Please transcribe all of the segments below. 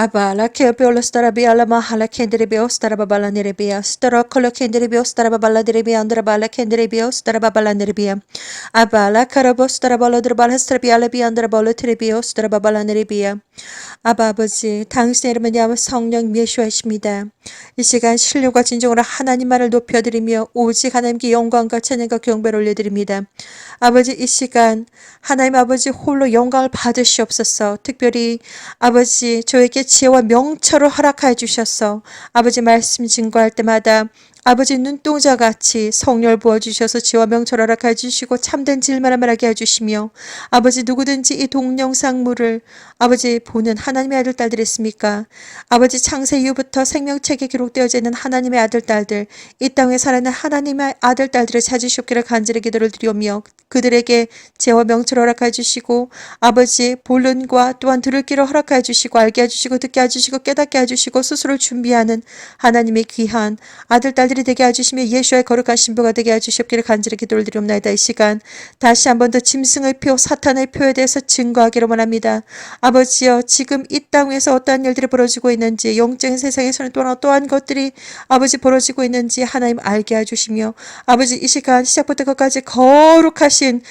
Aba la kebiolo starabia la mahala kendribio starabala neribia starakolo kendribio starabala neribia andrabala kendribio starabala neribia Aba la karabo starabala drabala strabia labia andrabala tribio starabala neribia 아버지, 당신의 이름은 야훼 성령 예수이십니다. 이 시간 신령과 진정으로 하나님만을 높여드리며 오직 하나님께 영광과 찬양과 경배를 올려드립니다. 아버지, 이 시간 하나님 아버지 홀로 영광을 받으시옵소서. 특별히 아버지 저에게 지혜와 명철을 허락하여 주셔서 아버지 말씀 증거할 때마다 아버지 눈동자같이 성령을 부어주셔서 지혜와 명철을 허락하여 주시고 참된 질문을 말하게 해주시며 아버지 누구든지 이 동영상물을 아버지 보는 하나님의 아들 딸들 있습니까? 아버지 창세 이후부터 생명책에 기록되어져 있는 하나님의 아들 딸들 이 땅에 살아있는 하나님의 아들 딸들을 찾으시옵기를 간절히 기도를 드리오며 그들에게 지혜와 명철을 허락하여 주시고 아버지 본론과 또한 들을 길을 허락하여 주시고 알게 해주시고 듣게 해주시고 깨닫게 해주시고 스스로 준비하는 하나님의 귀한 아들 딸들이 되게 해주시며 예수의 거룩한 신부가 되게 해주시옵기를 간절히 기도를 드리옵나이다. 이 시간 다시 한 번 더 짐승의 표 사탄의 표에 대해서 증거하기를 원합니다. 아버지여 지금 이 땅 위에서 어떠한 일들이 벌어지고 있는지 영적인 세상에서는 또한 어떠한 것들이 아버지 벌어지고 있는지 하나님 알게 해주시며 아버지 이 시간 시작부터 끝까지 거룩하신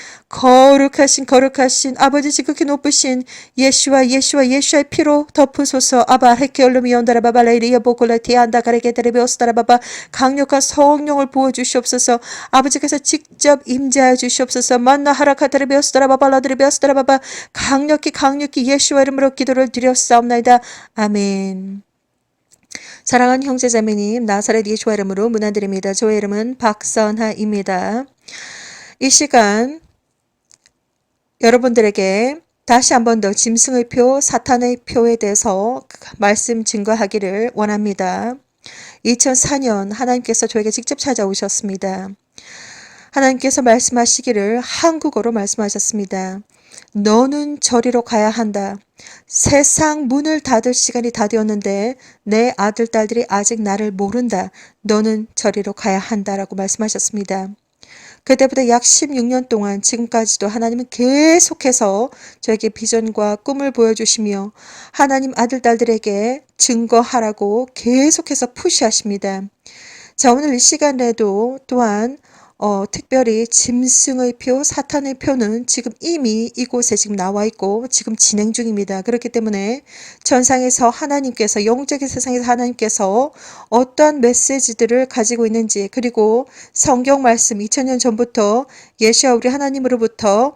아버지 지극히 높으신 예수의 피로 덮으소서. 아바 헤케올루미 온다라바발레이리아 보콜라티 안다가레게데레베오스다라바바 강력한 성령을 부어주시옵소서. 아버지께서 직접 임재하여 주시옵소서. 만나 하라카테레베오스다라바발라드레베오스다라바바 강력히 예수의 이름으로 기도를 드렸사옵나이다. 아멘. 사랑하는 형제자매님, 나사렛 예수의 이름으로 문안드립니다. 저의 이름은 박선하입니다. 이 시간 여러분들에게 다시 한 번 더 짐승의 표, 사탄의 표에 대해서 말씀 증거하기를 원합니다. 2004년 하나님께서 저에게 직접 찾아오셨습니다. 하나님께서 말씀하시기를 한국어로 말씀하셨습니다. 너는 저리로 가야 한다. 세상 문을 닫을 시간이 다 되었는데 내 아들, 딸들이 아직 나를 모른다. 너는 저리로 가야 한다라고 말씀하셨습니다. 그때부터 약 16년 동안 지금까지도 하나님은 계속해서 저에게 비전과 꿈을 보여주시며 하나님 아들, 딸들에게 증거하라고 계속해서 푸시하십니다. 자, 오늘 이 시간에도 또한 특별히 짐승의 표, 사탄의 표는 지금 이미 이곳에 지금 나와 있고 지금 진행 중입니다. 그렇기 때문에 전상에서 하나님께서 영적인 세상에서 하나님께서 어떠한 메시지들을 가지고 있는지 그리고 성경 말씀 2000년 전부터 예수와 우리 하나님으로부터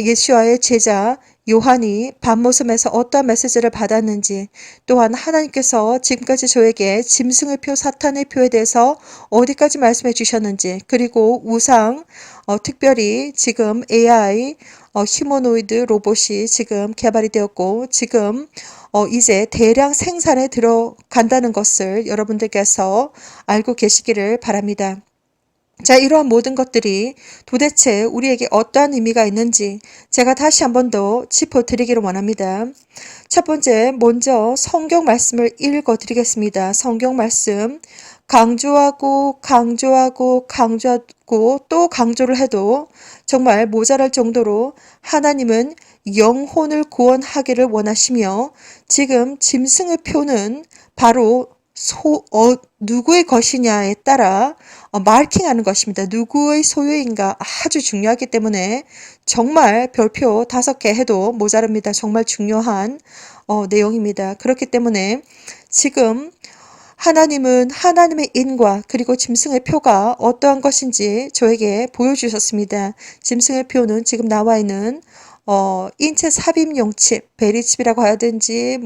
예수와의 제자 요한이 밤모섬에서 어떠한 메시지를 받았는지 또한 하나님께서 지금까지 저에게 짐승의 표, 사탄의 표에 대해서 어디까지 말씀해 주셨는지 그리고 우상, 특별히 지금 AI, 휴머노이드 로봇이 지금 개발이 되었고 지금 이제 대량 생산에 들어간다는 것을 여러분들께서 알고 계시기를 바랍니다. 자, 이러한 모든 것들이 도대체 우리에게 어떠한 의미가 있는지 제가 다시 한 번 더 짚어드리기를 원합니다. 첫 번째, 먼저 성경 말씀을 읽어드리겠습니다. 성경 말씀 강조하고 또 강조를 해도 정말 모자랄 정도로 하나님은 영혼을 구원하기를 원하시며 지금 짐승의 표는 바로 누구의 것이냐에 따라 마킹하는 것입니다. 누구의 소유인가 아주 중요하기 때문에 정말 별표 5개 해도 모자랍니다. 정말 중요한 내용입니다. 그렇기 때문에 지금 하나님은 하나님의 인과 그리고 짐승의 표가 어떠한 것인지 저에게 보여주셨습니다. 짐승의 표는 지금 나와 있는 인체 삽입용 칩, 베리칩이라고 하든지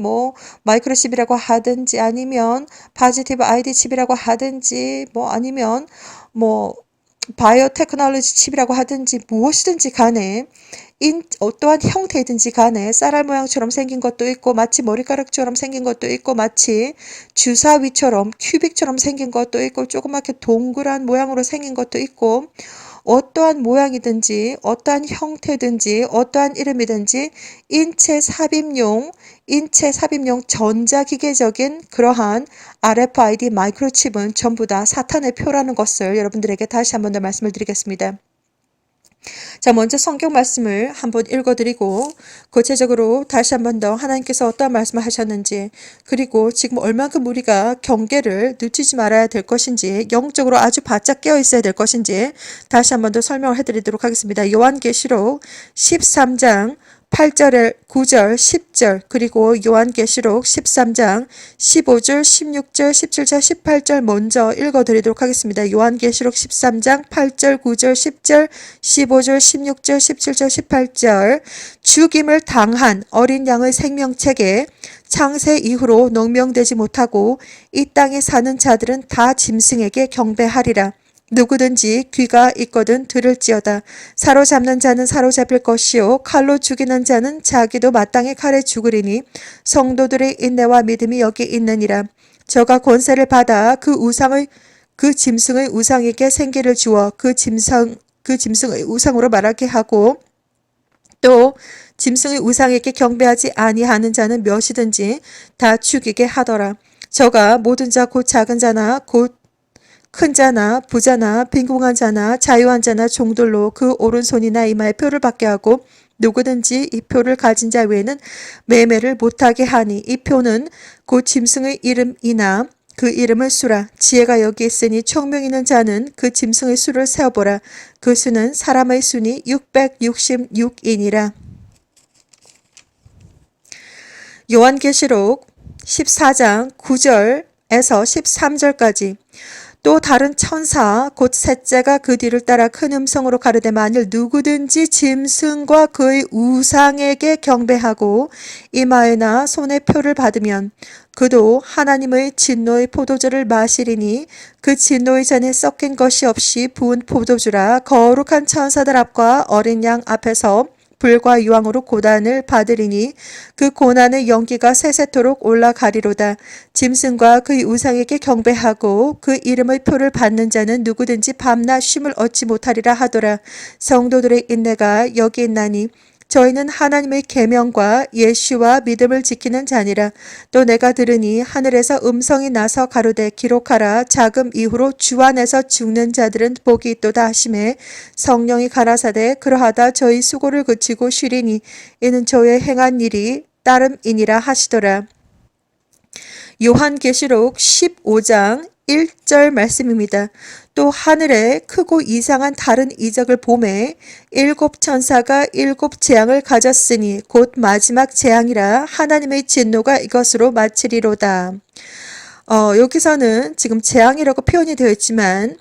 마이크로칩이라고 하든지 아니면 파지티브 아이디 칩이라고 하든지 아니면 바이오 테크놀로지 칩이라고 하든지 무엇이든지 간에 어떠한 형태이든지 간에 쌀알 모양처럼 생긴 것도 있고 마치 머리카락처럼 생긴 것도 있고 마치 주사위처럼 큐빅처럼 생긴 것도 있고 조그맣게 동그란 모양으로 생긴 것도 있고 어떠한 모양이든지 어떠한 형태든지 어떠한 이름이든지 인체 삽입용 전자기계적인 그러한 RFID 마이크로칩은 전부 다 사탄의 표라는 것을 여러분들에게 다시 한 번 더 말씀을 드리겠습니다. 자, 먼저 성경 말씀을 한번 읽어드리고 구체적으로 다시 한번 더 하나님께서 어떤 말씀을 하셨는지, 그리고 지금 얼만큼 우리가 경계를 늦추지 말아야 될 것인지, 영적으로 아주 바짝 깨어 있어야 될 것인지 다시 한번 더 설명을 해드리도록 하겠습니다. 요한계시록 13장 8절, 9절, 10절, 그리고 요한계시록 13장 15절, 16절, 17절, 18절 먼저 읽어드리도록 하겠습니다. 요한계시록 13장 8절, 9절, 10절, 15절, 16절, 17절, 18절. 죽임을 당한 어린 양의 생명책에 창세 이후로 농명되지 못하고 이 땅에 사는 자들은 다 짐승에게 경배하리라. 누구든지 귀가 있거든 들을지어다. 사로잡는 자는 사로잡힐 것이요 칼로 죽이는 자는 자기도 마땅히 칼에 죽으리니 성도들의 인내와 믿음이 여기 있느니라. 저가 권세를 받아 그 짐승의 우상에게 생기를 주어 그 짐승의 우상으로 말하게 하고 또 짐승의 우상에게 경배하지 아니하는 자는 몇이든지 다 죽이게 하더라. 저가 모든 자 곧 작은 자나 곧 큰 자나 부자나 빈궁한 자나 자유한 자나 종들로 그 오른손이나 이마에 표를 받게 하고 누구든지 이 표를 가진 자 외에는 매매를 못하게 하니 이 표는 곧 짐승의 이름이나 그 이름을 수라. 지혜가 여기 있으니 총명 있는 자는 그 짐승의 수를 세어보라. 그 수는 사람의 수니 666이니라. 요한계시록 14장 9절에서 13절까지. 또 다른 천사 곧 셋째가 그 뒤를 따라 큰 음성으로 가르되 만일 누구든지 짐승과 그의 우상에게 경배하고 이마에나 손에 표를 받으면 그도 하나님의 진노의 포도주를 마시리니 그 진노의 잔에 섞인 것이 없이 부은 포도주라. 거룩한 천사들 앞과 어린 양 앞에서 불과 유황으로 고난을 받으리니 그 고난의 연기가 세세토록 올라가리로다. 짐승과 그의 우상에게 경배하고 그 이름의 표를 받는 자는 누구든지 밤낮 쉼을 얻지 못하리라 하더라. 성도들의 인내가 여기 있나니 저희는 하나님의 계명과 예수와 믿음을 지키는 자니라. 또 내가 들으니 하늘에서 음성이 나서 가로되 기록하라. 자금 이후로 주 안에서 죽는 자들은 복이 있도다 하시매 성령이 가라사대 그러하다 저희 수고를 그치고 쉬리니 이는 저의 행한 일이 따름이니라 하시더라. 요한계시록 15장 1절 말씀입니다. 또 하늘에 크고 이상한 다른 이적을 보매 일곱 천사가 일곱 재앙을 가졌으니 곧 마지막 재앙이라. 하나님의 진노가 이것으로 마치리로다. 여기서는 지금 재앙이라고 표현이 되어 있지만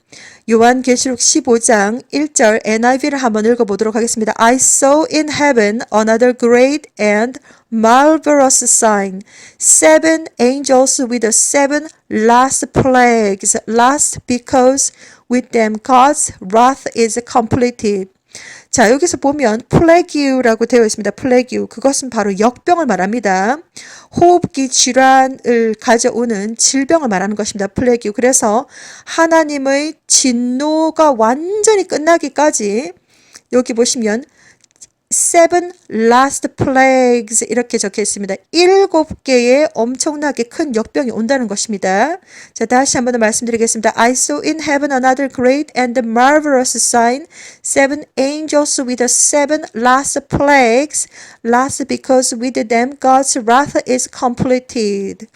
요한계시록 15장 1절 NIV를 한번 읽어보도록 하겠습니다. I saw in heaven another great and marvelous sign. Seven angels with the seven last plagues. Last because with them God's wrath is completed. 자, 여기서 보면 플래기우라고 되어 있습니다. 플래기우. 그것은 바로 역병을 말합니다. 호흡기 질환을 가져오는 질병을 말하는 것입니다. 플래기우. 그래서 하나님의 진노가 완전히 끝나기까지 여기 보시면 seven last plagues 이렇게 적혀 있습니다. 7개의 엄청나게 큰 역병이 온다는 것입니다. 자, 다시 한번 더 말씀드리겠습니다. I saw in heaven another great and marvelous sign, seven angels with the seven last plagues, last because with them God's wrath is completed.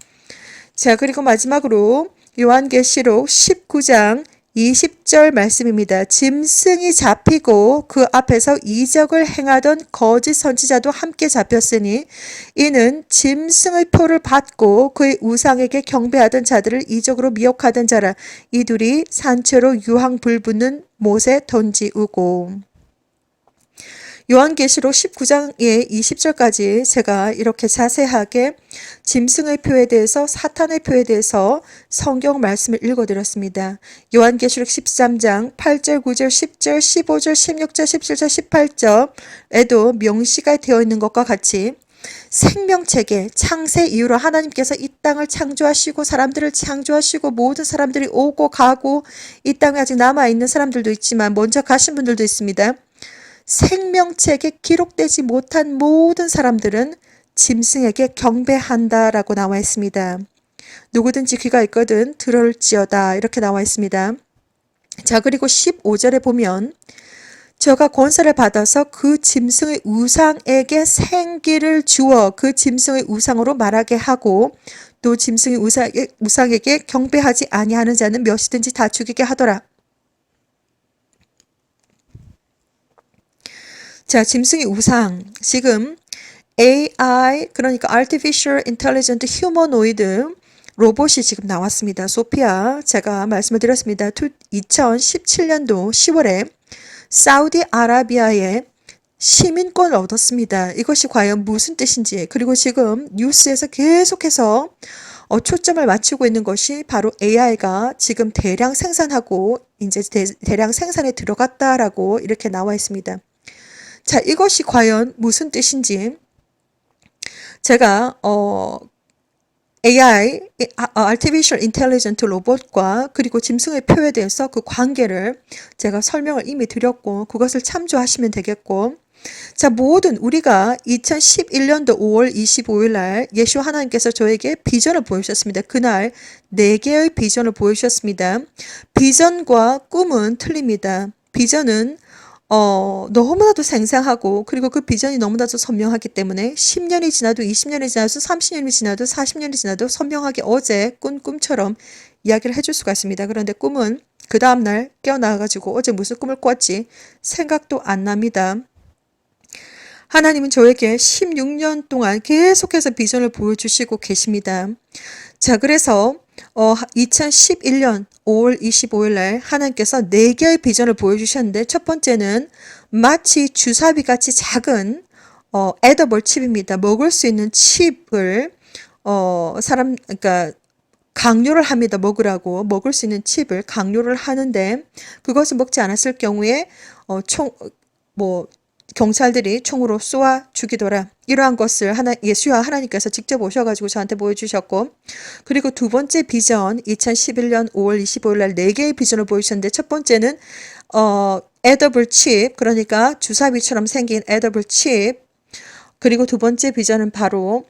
자, 그리고 마지막으로 요한계시록 19장 20절 말씀입니다. 짐승이 잡히고 그 앞에서 이적을 행하던 거짓 선지자도 함께 잡혔으니 이는 짐승의 표를 받고 그의 우상에게 경배하던 자들을 이적으로 미혹하던 자라. 이 둘이 산채로 유황 불붙는 못에 던지우고. 요한계시록 19장의 20절까지 제가 이렇게 자세하게 짐승의 표에 대해서 사탄의 표에 대해서 성경 말씀을 읽어드렸습니다. 요한계시록 13장 8절, 9절, 10절, 15절, 16절, 17절, 18절에도 명시가 되어 있는 것과 같이 생명책에 창세 이후로 하나님께서 이 땅을 창조하시고 사람들을 창조하시고 모든 사람들이 오고 가고 이 땅에 아직 남아있는 사람들도 있지만 먼저 가신 분들도 있습니다. 생명책에 기록되지 못한 모든 사람들은 짐승에게 경배한다라고 나와 있습니다. 누구든지 귀가 있거든 들을지어다 이렇게 나와 있습니다. 자, 그리고 15절에 보면 저가 권세를 받아서 그 짐승의 우상에게 생기를 주어 그 짐승의 우상으로 말하게 하고 또 짐승의 우상에게 경배하지 아니하는 자는 몇이든지 다 죽이게 하더라. 자, 짐승의 우상. 지금 AI, 그러니까 Artificial Intelligent Humanoid 로봇이 지금 나왔습니다. 소피아, 제가 말씀을 드렸습니다. 2017년도 10월에 사우디아라비아에 시민권을 얻었습니다. 이것이 과연 무슨 뜻인지, 그리고 지금 뉴스에서 계속해서 초점을 맞추고 있는 것이 바로 AI가 지금 대량 생산하고 이제 대량 생산에 들어갔다라고 이렇게 나와 있습니다. 자, 이것이 과연 무슨 뜻인지 제가 AI, Artificial Intelligent 로봇과 그리고 짐승의 표에 대해서 그 관계를 제가 설명을 이미 드렸고 그것을 참조하시면 되겠고, 자, 모든 우리가 2011년도 5월 25일 날 예수 하나님께서 저에게 비전을 보여주셨습니다. 그날 4개의 비전을 보여주셨습니다. 비전과 꿈은 틀립니다. 비전은 너무나도 생생하고 그리고 그 비전이 너무나도 선명하기 때문에 10년이 지나도 20년이 지나도 30년이 지나도 40년이 지나도 선명하게 어제 꾼 꿈처럼 이야기를 해줄 수가 있습니다. 그런데 꿈은 그 다음날 깨어나가지고 어제 무슨 꿈을 꿨지 생각도 안 납니다. 하나님은 저에게 16년 동안 계속해서 비전을 보여주시고 계십니다. 자, 그래서 2011년 5월 25일 날 하나님께서 4개의 비전을 보여주셨는데, 첫 번째는 마치 주사위 같이 작은 에더블 칩입니다. 먹을 수 있는 칩을 그러니까 강요를 합니다. 먹을 수 있는 칩을 강요를 하는데, 그것을 먹지 않았을 경우에 경찰들이 총으로 쏘아 죽이더라. 이러한 것을 예수와 하나님께서 직접 오셔가지고 저한테 보여주셨고, 그리고 두 번째 비전 2011년 5월 25일 날 4개의 비전을 보여주셨는데, 첫 번째는 에더블 칩, 그러니까 주사위처럼 생긴 에더블 칩, 그리고 두 번째 비전은 바로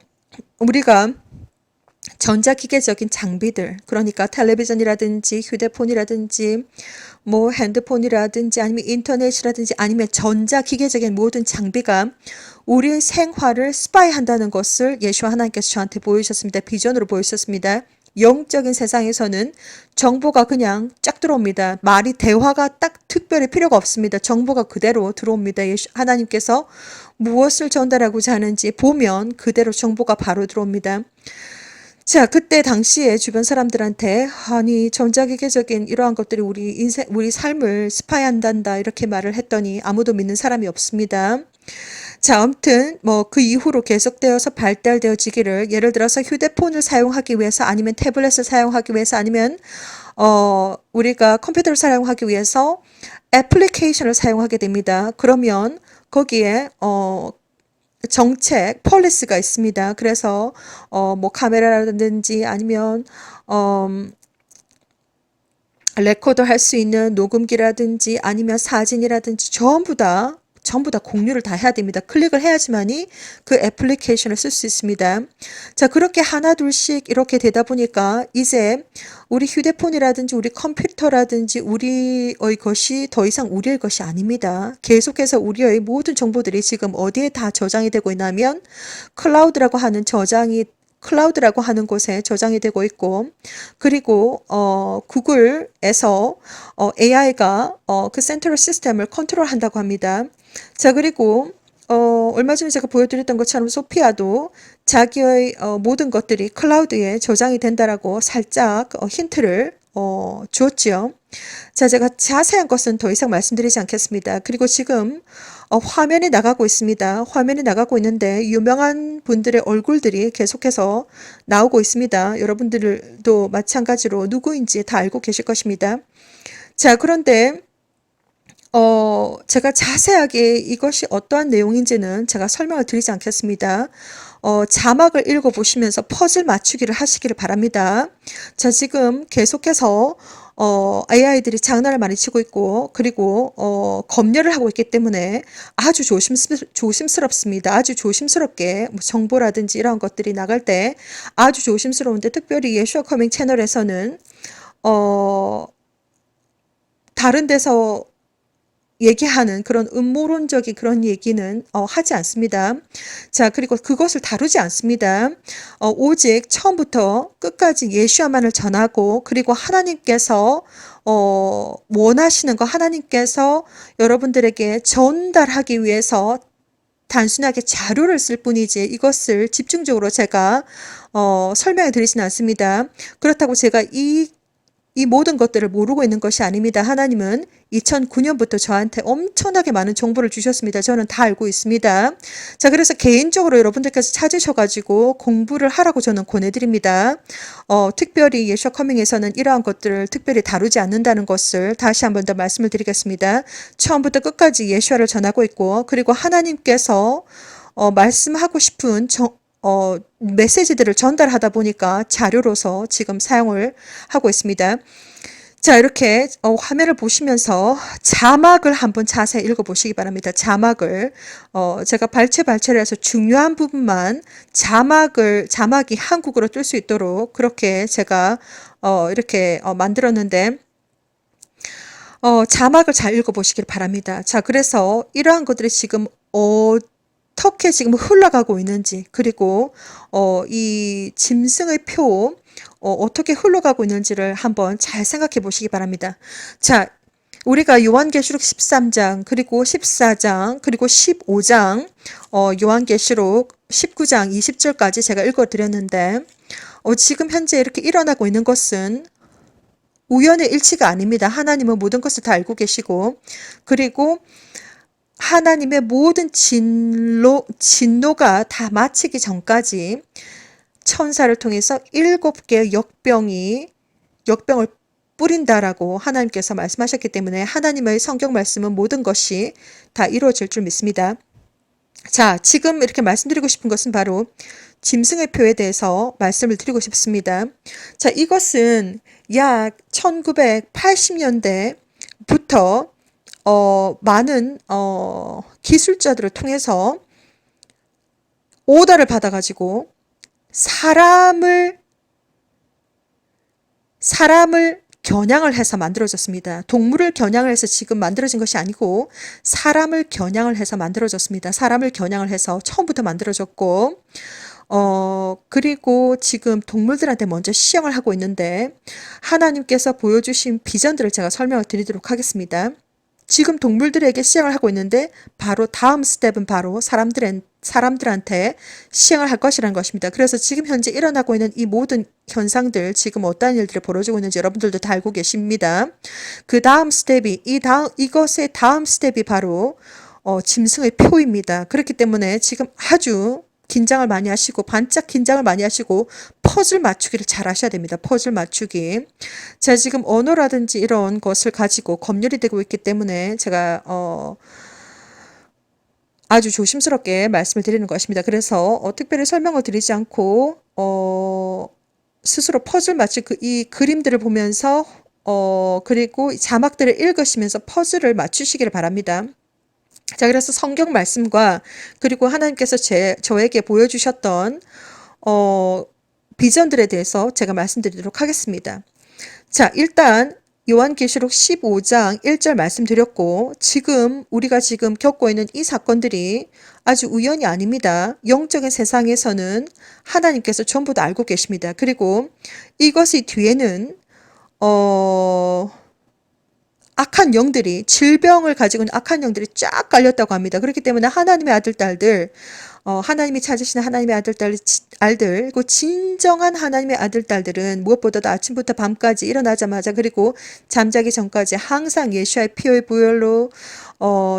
우리가 전자기계적인 장비들, 그러니까 텔레비전이라든지 휴대폰이라든지 뭐 핸드폰이라든지 아니면 인터넷이라든지 아니면 전자기계적인 모든 장비가 우리의 생활을 스파이한다는 것을 예수와 하나님께서 저한테 보여주셨습니다. 비전으로 보여주셨습니다. 영적인 세상에서는 정보가 그냥 쫙 들어옵니다. 대화가 딱 특별히 필요가 없습니다. 정보가 그대로 들어옵니다. 하나님께서 무엇을 전달하고자 하는지 보면 그대로 정보가 바로 들어옵니다. 자, 그때 당시에 주변 사람들한테 아니 전자기계적인 이러한 것들이 우리 삶을 스파이한단다 이렇게 말을 했더니 아무도 믿는 사람이 없습니다. 자, 아무튼 그 이후로 계속되어서 발달되어지기를, 예를 들어서 휴대폰을 사용하기 위해서 아니면 태블릿을 사용하기 위해서 아니면 우리가 컴퓨터를 사용하기 위해서 애플리케이션을 사용하게 됩니다. 그러면 거기에 정책, 폴리스가 있습니다. 그래서 카메라라든지 아니면 레코더 할 수 있는 녹음기라든지 아니면 사진이라든지 전부 다 공유를 다 해야 됩니다. 클릭을 해야지만이 그 애플리케이션을 쓸 수 있습니다. 자, 그렇게 하나 둘씩 이렇게 되다 보니까 이제 우리 휴대폰이라든지 우리 컴퓨터라든지 우리의 것이 더 이상 우리의 것이 아닙니다. 계속해서 우리의 모든 정보들이 지금 어디에 다 저장이 되고 있냐면 클라우드라고 하는 곳에 저장이 되고 있고, 그리고 구글에서 AI가 그 센트럴 시스템을 컨트롤한다고 합니다. 자, 그리고 얼마 전에 제가 보여드렸던 것처럼 소피아도 자기의 모든 것들이 클라우드에 저장이 된다라고 살짝 힌트를 주었지요. 자, 제가 자세한 것은 더 이상 말씀드리지 않겠습니다. 그리고 지금 화면이 나가고 있습니다. 화면이 나가고 있는데 유명한 분들의 얼굴들이 계속해서 나오고 있습니다. 여러분들도 마찬가지로 누구인지 다 알고 계실 것입니다. 자, 그런데 제가 자세하게 이것이 어떠한 내용인지는 제가 설명을 드리지 않겠습니다. 자막을 읽어보시면서 퍼즐 맞추기를 하시기를 바랍니다. 자, 지금 계속해서 AI들이 장난을 많이 치고 있고, 그리고 검열을 하고 있기 때문에 아주 조심스럽습니다. 아주 조심스럽게 정보라든지 이런 것들이 나갈 때 아주 조심스러운데, 특별히 예슈아 커밍 채널에서는 다른 데서 얘기하는 그런 음모론적인 그런 얘기는 하지 않습니다. 자, 그리고 그것을 다루지 않습니다. 오직 처음부터 끝까지 예수야만을 전하고, 그리고 하나님께서 원하시는 거, 하나님께서 여러분들에게 전달하기 위해서 단순하게 자료를 쓸 뿐이지 이것을 집중적으로 제가 설명해 드리진 않습니다. 그렇다고 제가 이 모든 것들을 모르고 있는 것이 아닙니다. 하나님은 2009년부터 저한테 엄청나게 많은 정보를 주셨습니다. 저는 다 알고 있습니다. 자, 그래서 개인적으로 여러분들께서 찾으셔가지고 공부를 하라고 저는 권해드립니다. 특별히 예수와 커밍에서는 이러한 것들을 특별히 다루지 않는다는 것을 다시 한 번 더 말씀을 드리겠습니다. 처음부터 끝까지 예수와를 전하고 있고, 그리고 하나님께서 말씀하고 싶은 메시지들을 전달하다 보니까 자료로서 지금 사용을 하고 있습니다. 자, 이렇게 화면을 보시면서 자막을 한번 자세히 읽어보시기 바랍니다. 자막을 제가 발췌를 해서 중요한 부분만 자막이 한국어로 뜰 수 있도록 그렇게 제가 이렇게 만들었는데, 자막을 잘 읽어보시길 바랍니다. 자, 그래서 이러한 것들이 지금 어떻게 지금 흘러가고 있는지, 그리고 이 짐승의 표 어떻게 흘러가고 있는지를 한번 잘 생각해 보시기 바랍니다. 자, 우리가 요한계시록 13장, 그리고 14장, 그리고 15장, 요한계시록 19장 20절까지 제가 읽어드렸는데, 지금 현재 이렇게 일어나고 있는 것은 우연의 일치가 아닙니다. 하나님은 모든 것을 다 알고 계시고, 그리고 하나님의 모든 진노가 다 마치기 전까지 천사를 통해서 7개의 역병을 뿌린다라고 하나님께서 말씀하셨기 때문에 하나님의 성경 말씀은 모든 것이 다 이루어질 줄 믿습니다. 자, 지금 이렇게 말씀드리고 싶은 것은 바로 짐승의 표에 대해서 말씀을 드리고 싶습니다. 자, 이것은 약 1980년대부터 많은 기술자들을 통해서 오더를 받아가지고 사람을 겨냥을 해서 만들어졌습니다. 동물을 겨냥을 해서 지금 만들어진 것이 아니고 사람을 겨냥을 해서 만들어졌습니다. 사람을 겨냥을 해서 처음부터 만들어졌고, 그리고 지금 동물들한테 먼저 시험을 하고 있는데, 하나님께서 보여주신 비전들을 제가 설명을 드리도록 하겠습니다. 지금 동물들에게 시행을 하고 있는데, 바로 다음 스텝은 바로 사람들한테 시행을 할 것이라는 것입니다. 그래서 지금 현재 일어나고 있는 이 모든 현상들, 지금 어떤 일들이 벌어지고 있는지 여러분들도 다 알고 계십니다. 그 다음 스텝이, 이것의 다음 스텝이 바로 짐승의 표입니다. 그렇기 때문에 지금 아주 긴장을 많이 하시고, 반짝 긴장을 많이 하시고, 퍼즐 맞추기를 잘 하셔야 됩니다. 퍼즐 맞추기. 제가 지금 언어라든지 이런 것을 가지고 검열이 되고 있기 때문에 제가 아주 조심스럽게 말씀을 드리는 것입니다. 그래서 특별히 설명을 드리지 않고 스스로 퍼즐 맞추 이 그림들을 보면서 그리고 자막들을 읽으시면서 퍼즐을 맞추시기를 바랍니다. 자, 그래서 성경 말씀과 그리고 하나님께서 저에게 보여주셨던 비전들에 대해서 제가 말씀드리도록 하겠습니다. 자, 일단 요한계시록 15장 1절 말씀드렸고, 지금 우리가 지금 겪고 있는 이 사건들이 아주 우연이 아닙니다. 영적인 세상에서는 하나님께서 전부 다 알고 계십니다. 그리고 이것의 뒤에는 악한 영들이, 질병을 가지고 있는 악한 영들이 쫙 깔렸다고 합니다. 그렇기 때문에 하나님의 아들, 딸들, 하나님이 찾으시는 하나님의 아들, 딸들, 그 진정한 하나님의 아들, 딸들은 무엇보다도 아침부터 밤까지 일어나자마자 그리고 잠자기 전까지 항상 예수와의 피의 부혈로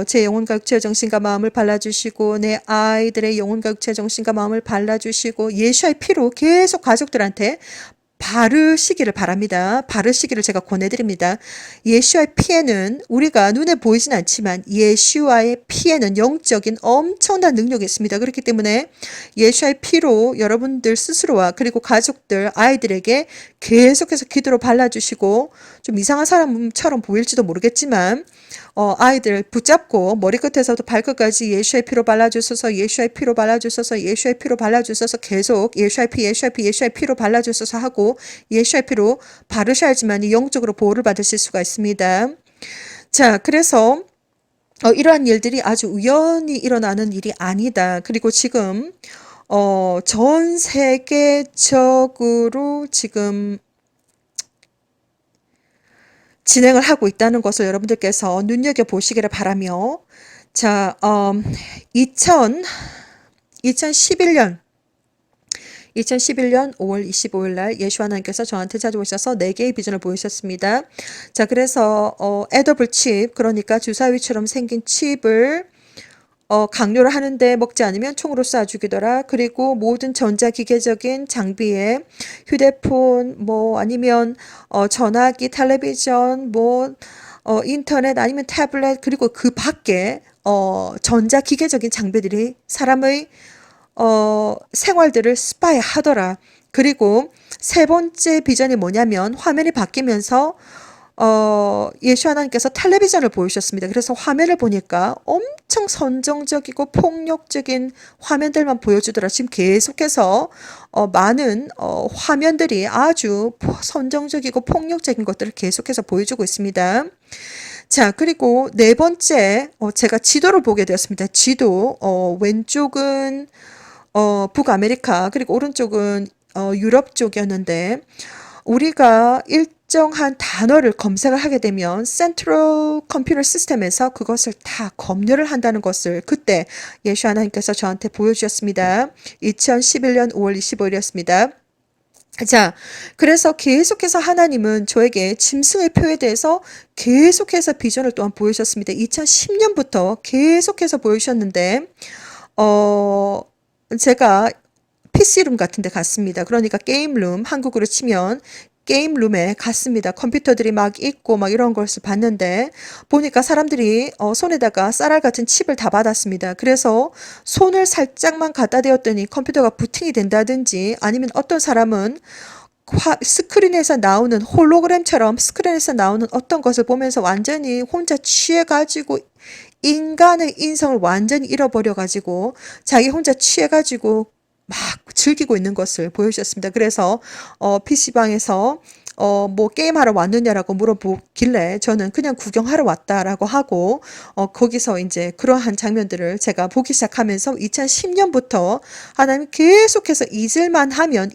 제 영혼과 육체 정신과 마음을 발라주시고, 내 아이들의 영혼과 육체 정신과 마음을 발라주시고, 예수와의 피로 계속 가족들한테 바르시기를 바랍니다. 바르시기를 제가 권해드립니다. 예수와의 피에는 우리가 눈에 보이진 않지만 예수와의 피에는 영적인 엄청난 능력이 있습니다. 그렇기 때문에 예수와의 피로 여러분들 스스로와 그리고 가족들, 아이들에게 계속해서 기도로 발라주시고, 좀 이상한 사람처럼 보일지도 모르겠지만 아이들 붙잡고 머리끝에서도 발끝까지 예수의 피로 발라주셔서, 예수의 피로 발라주셔서, 예수의 피로 발라주셔서, 계속 예수의 피, 예수의 피, 예수의 피로 발라주셔서 하고 예수의 피로 바르셔야지만 영적으로 보호를 받으실 수가 있습니다. 자, 그래서 이러한 일들이 아주 우연히 일어나는 일이 아니다. 그리고 지금 전 세계적으로 지금 진행을 하고 있다는 것을 여러분들께서 눈여겨보시기를 바라며, 자, 2011년 5월 25일 날 예수 하나님께서 저한테 찾아오셔서 4개의 비전을 보이셨습니다. 자, 그래서 에더블 칩, 그러니까 주사위처럼 생긴 칩을 강요를 하는데 먹지 않으면 총으로 쏴 죽이더라. 그리고 모든 전자기계적인 장비에 휴대폰, 뭐 아니면 전화기, 텔레비전, 뭐 인터넷 아니면 태블릿, 그리고 그 밖에 전자기계적인 장비들이 사람의 생활들을 스파이 하더라. 그리고 세 번째 비전이 뭐냐면 화면이 바뀌면서 예수 하나님께서 텔레비전을 보여주셨습니다. 그래서 화면을 보니까 엄청 선정적이고 폭력적인 화면들만 보여주더라. 지금 계속해서 많은 화면들이 아주 선정적이고 폭력적인 것들을 계속해서 보여주고 있습니다. 자, 그리고 네 번째, 제가 지도를 보게 되었습니다. 지도, 왼쪽은 북아메리카, 그리고 오른쪽은 유럽 쪽이었는데, 우리가 일정한 단어를 검색을 하게 되면 센트럴 컴퓨터 시스템에서 그것을 다 검열을 한다는 것을 그때 예수 하나님께서 저한테 보여주셨습니다. 2011년 5월 25일이었습니다. 자, 그래서 계속해서 하나님은 저에게 짐승의 표에 대해서 계속해서 비전을 또한 보여주셨습니다. 2010년부터 계속해서 보여주셨는데, 어, 제가 PC룸 같은 데 갔습니다. 그러니까 게임룸, 한국으로 치면 게임룸에 갔습니다. 컴퓨터들이 막 있고 막 이런 것을 봤는데 보니까 사람들이 손에다가 쌀알 같은 칩을 다 받았습니다. 그래서 손을 살짝만 갖다 대었더니 컴퓨터가 부팅이 된다든지 아니면 어떤 사람은 스크린에서 나오는 홀로그램처럼 스크린에서 나오는 어떤 것을 보면서 완전히 혼자 취해가지고 인간의 인성을 완전히 잃어버려가지고 자기 혼자 취해가지고 막 즐기고 있는 것을 보여주셨습니다. 그래서 PC방에서 뭐 게임하러 왔느냐라고 물어보길래 저는 그냥 구경하러 왔다라고 하고 거기서 이제 그러한 장면들을 제가 보기 시작하면서 2010년부터 하나님 계속해서 잊을만 하면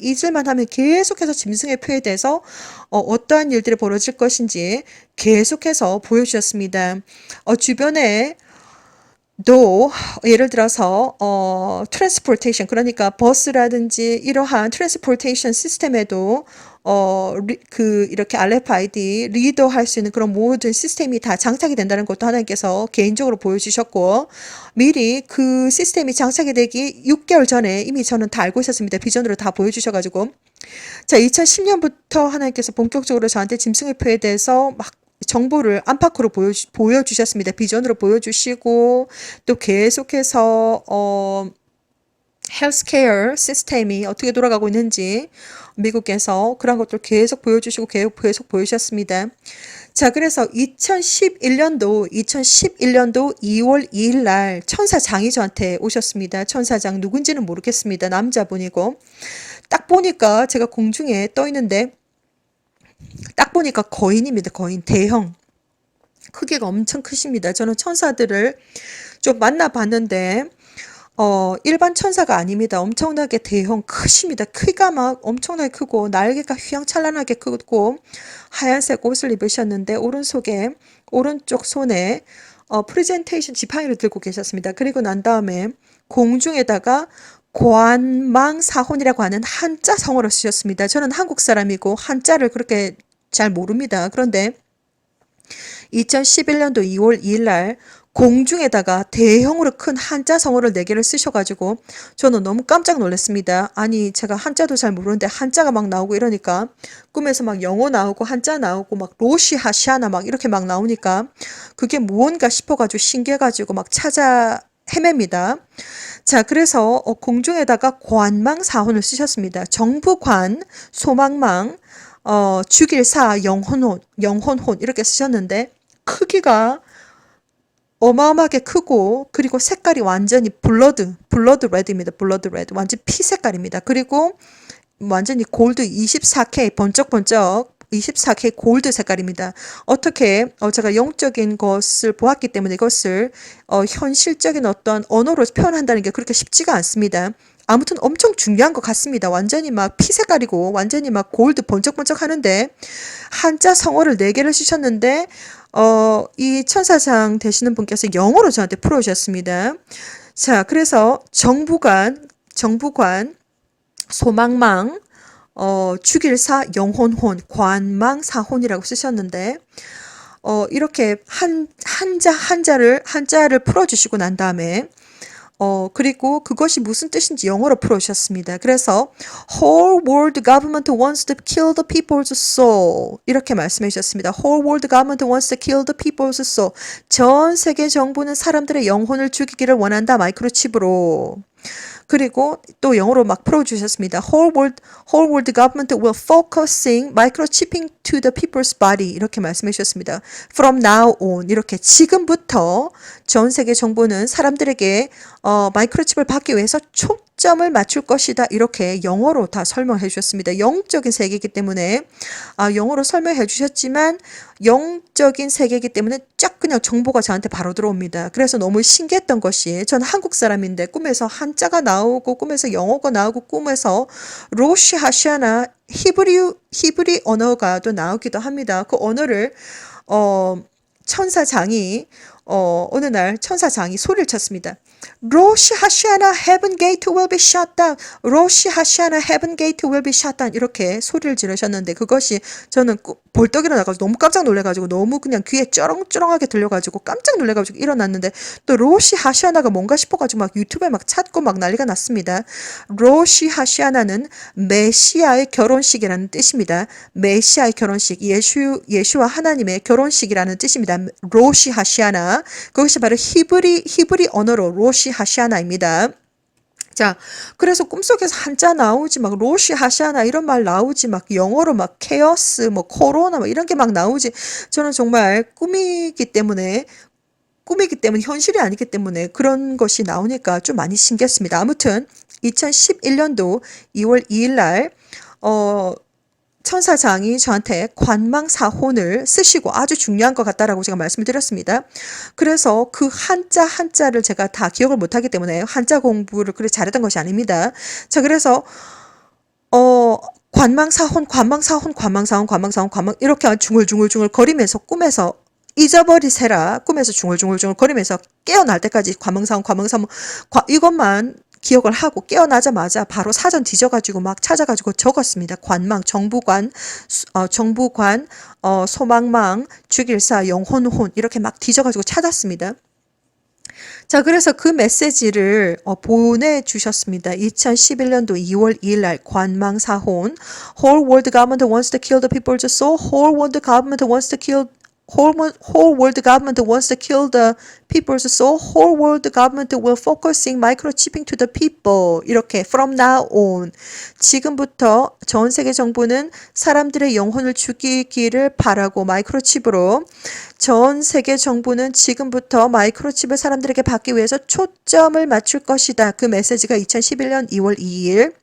계속해서 짐승의 표에 대해서 어떠한 일들이 벌어질 것인지 계속해서 보여주셨습니다. 주변에 또 예를 들어서 트랜스포테이션, 그러니까 버스라든지 이러한 트랜스포테이션 시스템에도 이렇게 RFID 리더할 수 있는 그런 모든 시스템이 다 장착이 된다는 것도 하나님께서 개인적으로 보여주셨고, 미리 그 시스템이 장착이 되기 6개월 전에 이미 저는 다 알고 있었습니다. 비전으로 다 보여주셔가지고. 자, 2010년부터 하나님께서 본격적으로 저한테 짐승의 표에 대해서 막 정보를 안팎으로 보여주셨습니다. 비전으로 보여주시고, 또 계속해서, 헬스케어 시스템이 어떻게 돌아가고 있는지, 미국에서 그런 것들 계속 보여주시고, 계속 보여주셨습니다. 자, 그래서 2011년도 2월 2일 날 천사장이 저한테 오셨습니다. 천사장 누군지는 모르겠습니다. 남자분이고. 딱 보니까 제가 공중에 떠 있는데, 딱 보니까 거인입니다. 거인. 대형. 크기가 엄청 크십니다. 저는 천사들을 좀 만나봤는데, 일반 천사가 아닙니다. 엄청나게 대형 크십니다. 키가 막 엄청나게 크고, 날개가 휘황찬란하게 크고, 하얀색 옷을 입으셨는데, 오른쪽 손에, 프레젠테이션 지팡이를 들고 계셨습니다. 그리고 난 다음에 공중에다가 관망사혼이라고 하는 한자 성어를 쓰셨습니다. 저는 한국 사람이고 한자를 그렇게 잘 모릅니다. 그런데 2011년도 2월 2일 날 공중에다가 대형으로 큰 한자 성어를 4개를 쓰셔가지고 저는 너무 깜짝 놀랐습니다. 아니, 제가 한자도 잘 모르는데 한자가 막 나오고 이러니까 꿈에서 막 영어 나오고 한자 나오고 막 로시아 시아나 막 이렇게 막 나오니까 그게 무언가 싶어가지고 신기해가지고 막 찾아 헤맵니다. 자, 그래서 공중에다가 관망사혼을 쓰셨습니다. 정부관, 소망망, 주길사, 영혼혼 이렇게 쓰셨는데 크기가 어마어마하게 크고, 그리고 색깔이 완전히 블러드 레드입니다. 블러드 레드. 완전 피 색깔입니다. 그리고 완전히 골드 24K 번쩍번쩍 24K 골드 색깔입니다. 어떻게 제가 영적인 것을 보았기 때문에 이것을 현실적인 어떤 언어로 표현한다는 게 그렇게 쉽지가 않습니다. 아무튼 엄청 중요한 것 같습니다. 완전히 막 피 색깔이고 완전히 막 골드 번쩍번쩍 하는데 한자 성어를 4개를 쓰셨는데 이 천사장 되시는 분께서 영어로 저한테 풀어주셨습니다. 자, 그래서 정부관, 소망망, 주길사, 영혼혼, 관망사혼이라고 쓰셨는데, 이렇게 한자를 풀어주시고 난 다음에, 그리고 그것이 무슨 뜻인지 영어로 풀어주셨습니다. 그래서 whole world government wants to kill the people's soul 이렇게 말씀해 주셨습니다. whole world government wants to kill the people's soul. 전 세계 정부는 사람들의 영혼을 죽이기를 원한다. 마이크로칩으로. 그리고 또 영어로 막 풀어주셨습니다. whole world government will focusing microchipping to the people's body 이렇게 말씀해 주셨습니다. From now on 이렇게 지금부터 전 세계 정부는 사람들에게 마이크로칩을 받기 위해서 초점을 맞출 것이다. 이렇게 영어로 다 설명해 주셨습니다. 영적인 세계이기 때문에 영어로 설명해 주셨지만 영적인 세계이기 때문에 쫙 그냥 정보가 저한테 바로 들어옵니다. 그래서 너무 신기했던 것이 전 한국 사람인데 꿈에서 한자가 나오고 꿈에서 영어가 나오고 꿈에서 로시 하시아나 히브리 언어가 또 나오기도 합니다. 그 언어를 천사장이 어느 날 천사장이 소리를 쳤습니다. 로시 하시아나 heaven gate will be shut down. 로시 하시아나 heaven gate will be shut down. 이렇게 소리를 지르셨는데 그것이 저는 벌떡 일어나가지고 너무 깜짝 놀래가지고 너무 그냥 귀에 쩌렁쩌렁하게 들려가지고 깜짝 놀래가지고 일어났는데 또 로시 하시아나가 뭔가 싶어가지고 막 유튜브에 막 찾고 막 난리가 났습니다. 로시 하시아나는 메시아의 결혼식이라는 뜻입니다. 메시아의 결혼식, 예수와 하나님의 결혼식이라는 뜻입니다. 로시 하시아나. 그것이 바로 히브리 언어로 로시 하시아나입니다. 자, 그래서 꿈속에서 한자 나오지 막 로시 하시아나 이런 말 나오지 막 영어로 막 케어스 뭐 코로나 막 이런 게 막 나오지. 저는 정말 꿈이기 때문에 현실이 아니기 때문에 그런 것이 나오니까 좀 많이 신기했습니다. 아무튼 2011년도 2월 2일 날 천사장이 저한테 관망사혼을 쓰시고 아주 중요한 것 같다라고 제가 말씀을 드렸습니다. 그래서 그 한자를 제가 다 기억을 못하기 때문에 한자 공부를 그렇게 잘했던 것이 아닙니다. 자, 그래서 관망사혼 이렇게 중얼중얼 거리면서 꿈에서 잊어버리세라 꿈에서 중얼중얼 거리면서 깨어날 때까지 관망사혼 이것만 기억을 하고 깨어나자마자 바로 사전 뒤져가지고 막 찾아가지고 적었습니다. 관망, 정부관, 소망망, 주길사, 영혼혼 이렇게 막 뒤져가지고 찾았습니다. 자, 그래서 그 메시지를 보내주셨습니다. 2011년도 2월 2일 날 관망사혼 Whole world government wants to kill the people's soul. Whole world government wants to kill whole world government wants to kill the people's soul. Whole world government will focusing microchipping to the people. 이렇게 from now on. 지금부터 전 세계 정부는 사람들의 영혼을 죽이기를 바라고 마이크로칩으로 전 세계 정부는 지금부터 마이크로칩을 사람들에게 받기 위해서 초점을 맞출 것이다. 그 메시지가 2011년 2월 2일.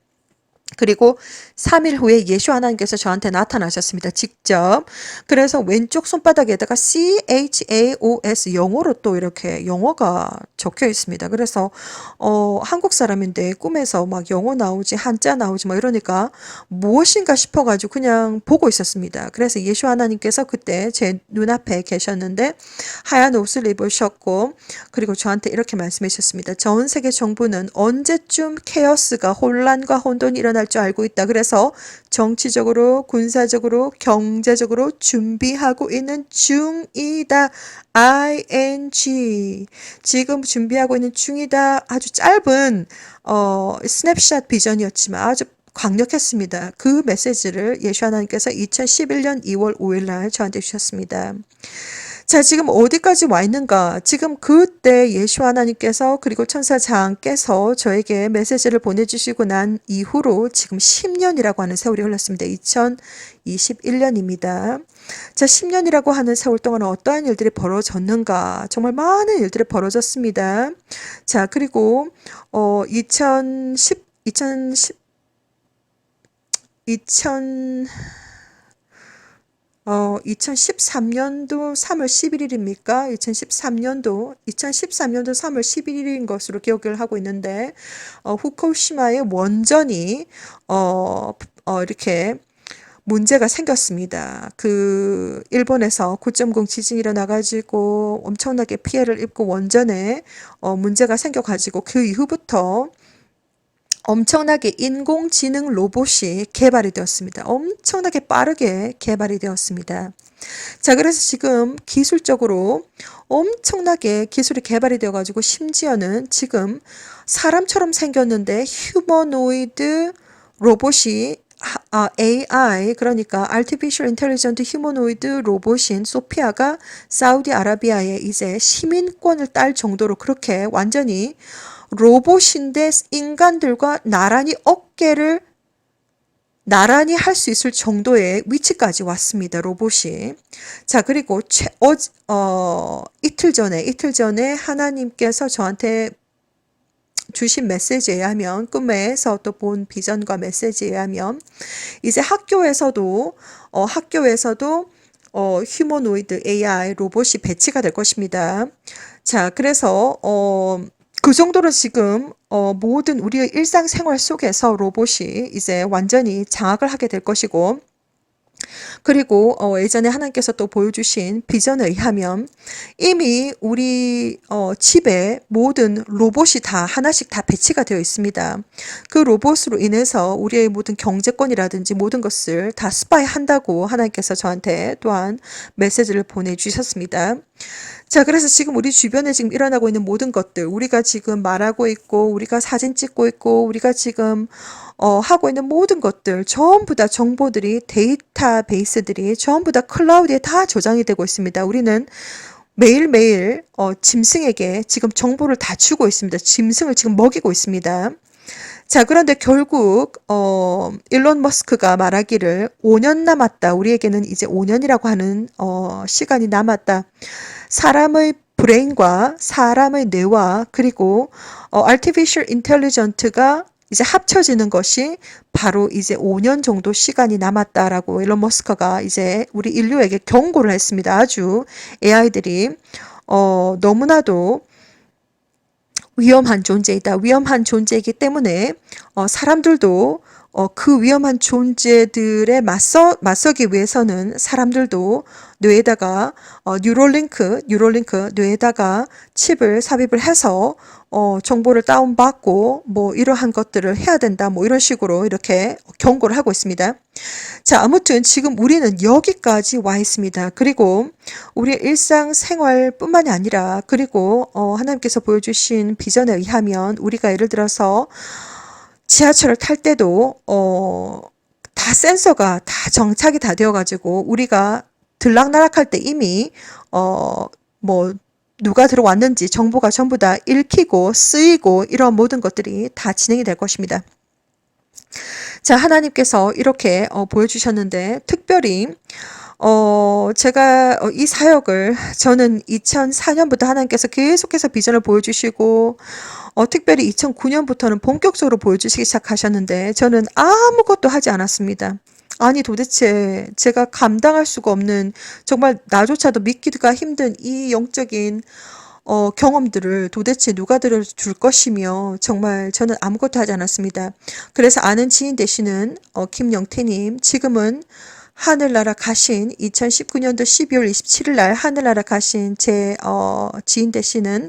그리고 3일 후에 예수 하나님께서 저한테 나타나셨습니다. 직접. 그래서 왼쪽 손바닥에다가 CHAOS 영어로 또 이렇게 영어가 적혀 있습니다. 그래서 한국 사람인데 꿈에서 막 영어 나오지 한자 나오지 막 이러니까 무엇인가 싶어가지고 그냥 보고 있었습니다. 그래서 예수 하나님께서 그때 제 눈앞에 계셨는데 하얀 옷을 입으셨고 그리고 저한테 이렇게 말씀해 주셨습니다. 전 세계 정부는 언제쯤 케어스가 혼란과 혼돈이 일어날 줄 알고 있다. 그래서 정치적으로, 군사적으로, 경제적으로 준비하고 있는 중이다. ing. 지금 준비하고 있는 중이다. 아주 짧은 스냅샷 비전이었지만 아주 강력했습니다. 그 메시지를 예수 하나님께서 2011년 2월 5일 날 저한테 주셨습니다. 자, 지금 어디까지 와 있는가? 지금 그때 예수 하나님께서 그리고 천사장께서 저에게 메시지를 보내주시고 난 이후로 지금 10년이라고 하는 세월이 흘렀습니다. 2021년입니다. 자, 10년이라고 하는 세월 동안 어떠한 일들이 벌어졌는가? 정말 많은 일들이 벌어졌습니다. 자, 그리고 2010 2013년도 3월 11일입니까? 2013년도 3월 11일인 것으로 기억을 하고 있는데, 후쿠시마의 원전이, 이렇게 문제가 생겼습니다. 일본에서 9.0 지진이 일어나가지고 엄청나게 피해를 입고 원전에, 문제가 생겨가지고 그 이후부터 엄청나게 인공지능 로봇이 개발이 되었습니다. 엄청나게 빠르게 개발이 되었습니다. 자, 그래서 지금 기술적으로 엄청나게 기술이 개발이 되어가지고 심지어는 지금 사람처럼 생겼는데 휴머노이드 로봇이 AI, 그러니까 Artificial Intelligent Humanoid 로봇인 소피아가 사우디아라비아에 이제 시민권을 딸 정도로 그렇게 완전히 로봇인데 인간들과 나란히 할 수 있을 정도의 위치까지 왔습니다. 로봇이. 자, 그리고 이틀 전에 하나님께서 저한테 주신 메시지에 의하면, 꿈에서 또 본 비전과 메시지에 의하면 이제 학교에서도 휴머노이드 AI 로봇이 배치가 될 것입니다. 자, 그래서 그 정도로 지금 모든 우리의 일상생활 속에서 로봇이 이제 완전히 장악을 하게 될 것이고, 그리고 예전에 하나님께서 또 보여주신 비전에 의하면 이미 우리 집에 모든 로봇이 다 하나씩 다 배치가 되어 있습니다. 그 로봇으로 인해서 우리의 모든 경제권이라든지 모든 것을 다 스파이 한다고 하나님께서 저한테 또한 메시지를 보내주셨습니다. 자, 그래서 지금 우리 주변에 지금 일어나고 있는 모든 것들, 우리가 지금 말하고 있고, 우리가 사진 찍고 있고, 우리가 지금 하고 있는 모든 것들, 전부 다 정보들이, 데이터베이스들이 전부 다 클라우드에 다 저장이 되고 있습니다. 우리는 매일매일 짐승에게 지금 정보를 다 주고 있습니다. 짐승을 지금 먹이고 있습니다. 자, 그런데 결국 일론 머스크가 말하기를 5년 남았다. 우리에게는 이제 5년이라고 하는 시간이 남았다. 사람의 브레인과 사람의 뇌와 그리고 artificial intelligence가 이제 합쳐지는 것이 바로 이제 5년 정도 시간이 남았다라고 일론 머스크가 이제 우리 인류에게 경고를 했습니다. 아주 AI들이 너무나도 위험한 존재이다. 위험한 존재이기 때문에 사람들도 그 위험한 존재들에 맞서기 위해서는 사람들도 뇌에다가 뉴럴링크 뇌에다가 칩을 삽입을 해서 정보를 다운받고 뭐 이러한 것들을 해야 된다. 뭐 이런 식으로 이렇게 경고를 하고 있습니다. 자, 아무튼 지금 우리는 여기까지 와 있습니다. 그리고 우리의 일상생활뿐만이 아니라 그리고 하나님께서 보여주신 비전에 의하면 우리가 예를 들어서 지하철을 탈 때도 다 센서가 다 정착이 다 되어가지고 우리가 들락날락할 때 이미 뭐 누가 들어왔는지 정보가 전부 다 읽히고 쓰이고 이런 모든 것들이 다 진행이 될 것입니다. 자, 하나님께서 이렇게 보여주셨는데 특별히 제가 이 사역을 저는 2004년부터 하나님께서 계속해서 비전을 보여주시고 특별히 2009년부터는 본격적으로 보여주시기 시작하셨는데 저는 아무것도 하지 않았습니다. 아니 도대체 제가 감당할 수가 없는 정말 나조차도 믿기가 힘든 이 영적인 경험들을 도대체 누가 들어줄 것이며 정말 저는 아무것도 하지 않았습니다. 그래서 아는 지인 되시는 김영태님 지금은 하늘나라 가신 2019년도 12월 27일 날 하늘나라 가신 제 지인 되시는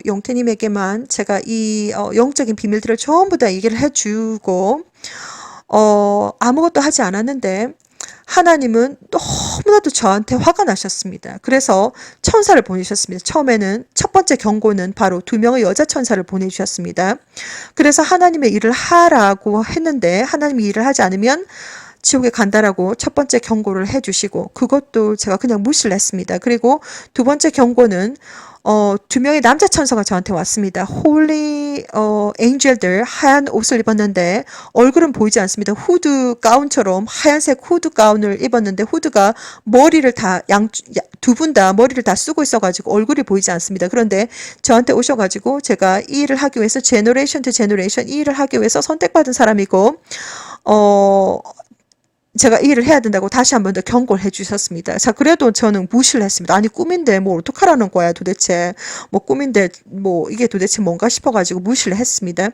영태님에게만 제가 이 영적인 비밀들을 전부 다 얘기를 해주고 아무것도 하지 않았는데 하나님은 너무나도 저한테 화가 나셨습니다. 그래서 천사를 보내주셨습니다. 처음에는 첫 번째 경고는 바로 2명의 여자 천사를 보내주셨습니다. 그래서 하나님의 일을 하라고 했는데 하나님이 일을 하지 않으면 지옥에 간다라고 첫 번째 경고를 해주시고 그것도 제가 그냥 무시를 했습니다. 그리고 두 번째 경고는 2명의 남자 천사가 저한테 왔습니다. 홀리 엔젤들 하얀 옷을 입었는데 얼굴은 보이지 않습니다. 후드 가운처럼 하얀색 후드 가운을 입었는데 후드가 머리를 다 두 분 다 머리를 다 쓰고 있어가지고 얼굴이 보이지 않습니다. 그런데 저한테 오셔가지고 제가 이 일을 하기 위해서 제너레이션 투 제너레이션 이 일을 하기 위해서 선택받은 사람이고 제가 이 일을 해야 된다고 다시 한 번 더 경고를 해 주셨습니다. 자, 그래도 저는 무시를 했습니다. 아니, 꿈인데 뭐 어떡하라는 거야, 도대체. 뭐 꿈인데 뭐 이게 도대체 뭔가 싶어가지고 무시를 했습니다.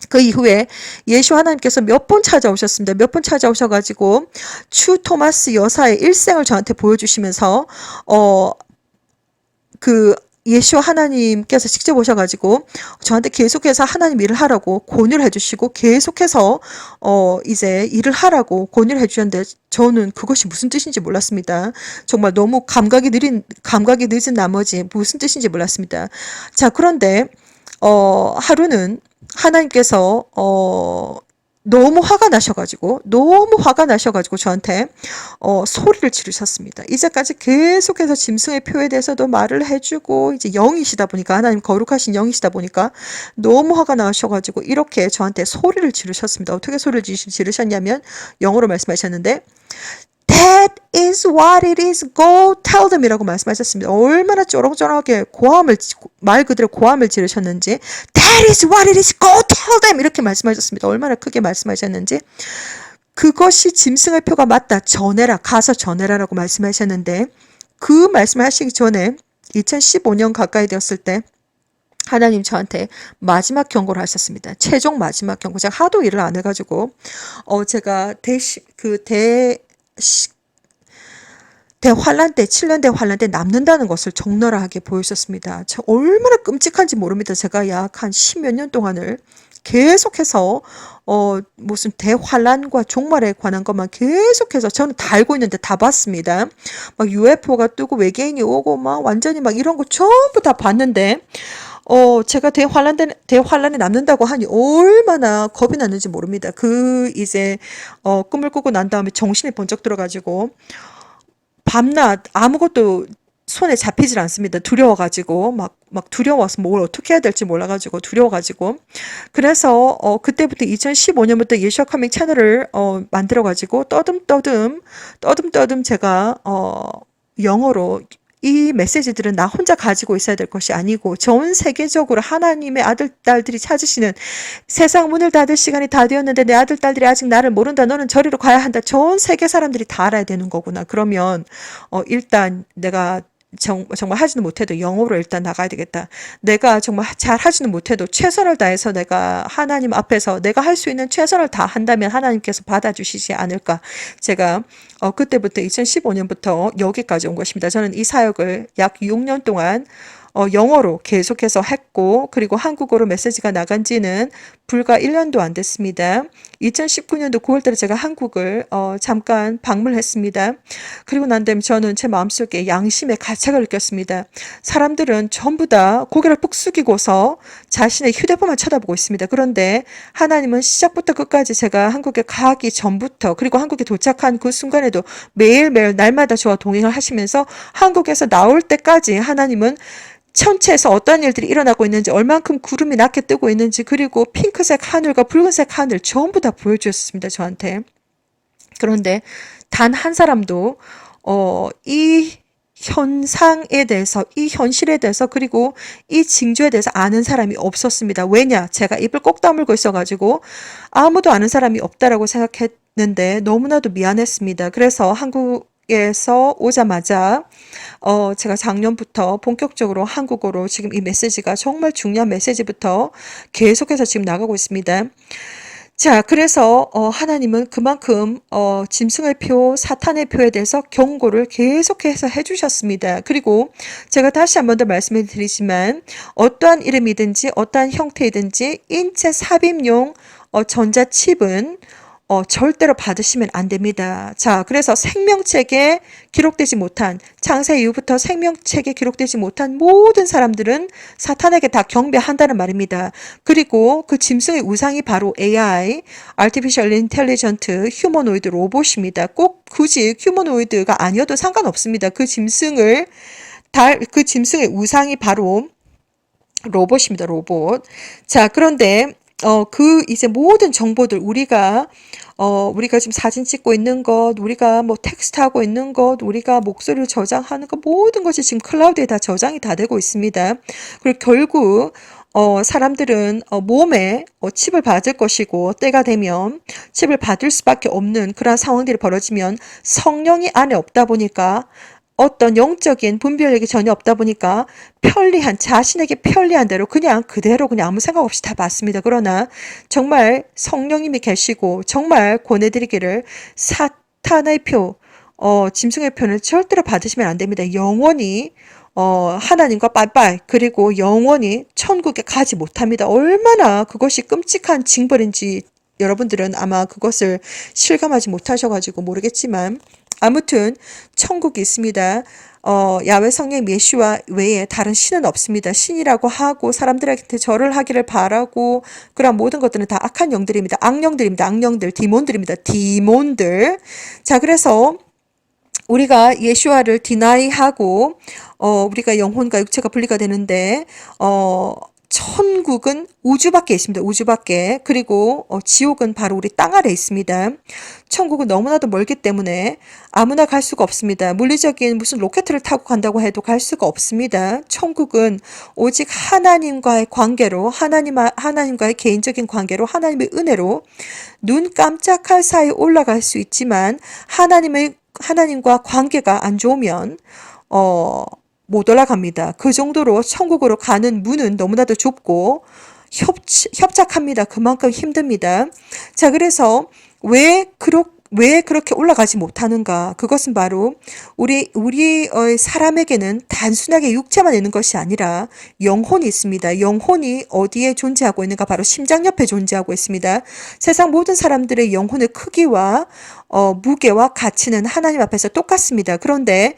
그 이후에 예수 하나님께서 몇 번 찾아오셨습니다. 몇 번 찾아오셔가지고 추 토마스 여사의 일생을 저한테 보여주시면서 어, 그 예시와 하나님께서 직접 오셔가지고 저한테 계속해서 하나님 일을 하라고 권유를 해주시고 계속해서 이제 일을 하라고 권유를 해주셨는데 저는 그것이 무슨 뜻인지 몰랐습니다. 정말 너무 감각이 늦은 나머지 무슨 뜻인지 몰랐습니다. 자, 그런데 하루는 하나님께서 너무 화가 나셔가지고 저한테 소리를 지르셨습니다. 이제까지 계속해서 짐승의 표에 대해서도 말을 해주고 이제 영이시다 보니까 하나님 거룩하신 영이시다 보니까 너무 화가 나셔가지고 이렇게 저한테 소리를 지르셨습니다. 어떻게 소리를 지르셨냐면 영어로 말씀하셨는데 That is what it is. Go tell them 이라고 말씀하셨습니다. 얼마나 쩌렁쩌렁하게 말 그대로 고함을 지르셨는지 That is what it is. Go tell them 이렇게 말씀하셨습니다. 얼마나 크게 말씀하셨는지 그것이 짐승의 표가 맞다. 전해라. 가서 전해라라고 말씀하셨는데 그 말씀을 하시기 전에 2015년 가까이 되었을 때 하나님 저한테 마지막 경고를 하셨습니다. 최종 마지막 경고. 제가 하도 일을 안 해가지고 제가 대환란 때 7년 대환란 때 남는다는 것을 적나라하게 보여주셨습니다. 저 얼마나 끔찍한지 모릅니다. 제가 약 한 10몇 년 동안을 계속해서 무슨 대환란과 종말에 관한 것만 계속해서 저는 다 알고 있는데 다 봤습니다. 막 UFO가 뜨고 외계인이 오고 막 완전히 막 이런 거 전부 다 봤는데 제가 대환란에 남는다고 하니 얼마나 겁이 났는지 모릅니다. 이제, 꿈을 꾸고 난 다음에 정신이 번쩍 들어가지고, 밤낮 아무것도 손에 잡히질 않습니다. 두려워가지고, 막 두려워서 뭘 어떻게 해야 될지 몰라가지고, 두려워가지고. 그래서, 그때부터 2015년부터 예시아 커밍 채널을, 만들어가지고, 떠듬떠듬 제가, 영어로 이 메시지들은 나 혼자 가지고 있어야 될 것이 아니고 전 세계적으로 하나님의 아들, 딸들이 찾으시는 세상 문을 닫을 시간이 다 되었는데 내 아들, 딸들이 아직 나를 모른다. 너는 저리로 가야 한다. 전 세계 사람들이 다 알아야 되는 거구나. 그러면 일단 내가 정말 하지는 못해도 영어로 일단 나가야 되겠다. 내가 정말 잘 하지는 못해도 최선을 다해서 내가 하나님 앞에서 내가 할 수 있는 최선을 다 한다면 하나님께서 받아주시지 않을까. 제가 그때부터 2015년부터 여기까지 온 것입니다. 저는 이 사역을 약 6년 동안 영어로 계속해서 했고 그리고 한국어로 메시지가 나간 지는 불과 1년도 안 됐습니다. 2019년도 9월달에 제가 한국을 잠깐 방문했습니다. 그리고 난 다음에 저는 제 마음속에 양심의 가책을 느꼈습니다. 사람들은 전부 다 고개를 푹 숙이고서 자신의 휴대폰만 쳐다보고 있습니다. 그런데 하나님은 시작부터 끝까지 제가 한국에 가기 전부터 그리고 한국에 도착한 그 순간에도 매일매일 날마다 저와 동행을 하시면서 한국에서 나올 때까지 하나님은 천체에서 어떤 일들이 일어나고 있는지 얼만큼 구름이 낮게 뜨고 있는지 그리고 핑크색 하늘과 붉은색 하늘 전부 다 보여주셨습니다. 저한테. 그런데 단 한 사람도 이 현상에 대해서 이 현실에 대해서 그리고 이 징조에 대해서 아는 사람이 없었습니다. 왜냐? 제가 입을 꼭 다물고 있어가지고 아무도 아는 사람이 없다라고 생각했는데 너무나도 미안했습니다. 그래서 한국에서 오자마자 제가 작년부터 본격적으로 한국어로 지금 이 메시지가 정말 중요한 메시지부터 계속해서 지금 나가고 있습니다. 자, 그래서 하나님은 그만큼 짐승의 표, 사탄의 표에 대해서 경고를 계속해서 해주셨습니다. 그리고 제가 다시 한 번 더 말씀을 드리지만 어떠한 이름이든지 어떠한 형태이든지 인체 삽입용 전자칩은 절대로 받으시면 안 됩니다. 자, 그래서 생명책에 기록되지 못한, 창세 이후부터 생명책에 기록되지 못한 모든 사람들은 사탄에게 다 경배한다는 말입니다. 그리고 그 짐승의 우상이 바로 AI, Artificial Intelligent Humanoid 로봇입니다. 꼭 굳이 휴머노이드가 아니어도 상관없습니다. 그 짐승의 우상이 바로 로봇입니다. 로봇. 자, 그런데 이제 모든 정보들, 우리가 지금 사진 찍고 있는 것, 우리가 뭐 텍스트 하고 있는 것, 우리가 목소리를 저장하는 것, 모든 것이 지금 클라우드에 다 저장이 다 되고 있습니다. 그리고 결국, 사람들은 몸에 칩을 받을 것이고 때가 되면 칩을 받을 수밖에 없는 그러한 상황들이 벌어지면 성령이 안에 없다 보니까 어떤 영적인 분별력이 전혀 없다 보니까 편리한 자신에게 편리한 대로 그냥 그대로 그냥 아무 생각 없이 다 받습니다. 그러나 정말 성령님이 계시고 정말 권해드리기를 사탄의 표, 짐승의 표는 절대로 받으시면 안 됩니다. 영원히 하나님과 빠이빠이 그리고 영원히 천국에 가지 못합니다. 얼마나 그것이 끔찍한 징벌인지 여러분들은 아마 그것을 실감하지 못하셔가지고 모르겠지만 아무튼 천국이 있습니다. 야훼 성령 예수와 외에 다른 신은 없습니다. 신이라고 하고 사람들한테 절을 하기를 바라고 그런 모든 것들은 다 악한 영들입니다. 악령들입니다. 악령들, 디몬들입니다. 디몬들. 자, 그래서 우리가 예수와를 디나이하고 우리가 영혼과 육체가 분리가 되는데 천국은 우주밖에 있습니다. 우주밖에. 그리고 지옥은 바로 우리 땅 아래 있습니다. 천국은 너무나도 멀기 때문에 아무나 갈 수가 없습니다. 물리적인 무슨 로켓을 타고 간다고 해도 갈 수가 없습니다. 천국은 오직 하나님과의 관계로 하나님과의 개인적인 관계로 하나님의 은혜로 눈 깜짝할 사이 올라갈 수 있지만 하나님과 관계가 안 좋으면 못 올라갑니다. 그 정도로 천국으로 가는 문은 너무나도 좁고 협착합니다. 그만큼 힘듭니다. 자, 그래서 왜 그렇게 올라가지 못하는가? 그것은 바로 우리의 사람에게는 단순하게 육체만 있는 것이 아니라 영혼이 있습니다. 영혼이 어디에 존재하고 있는가? 바로 심장 옆에 존재하고 있습니다. 세상 모든 사람들의 영혼의 크기와 무게와 가치는 하나님 앞에서 똑같습니다. 그런데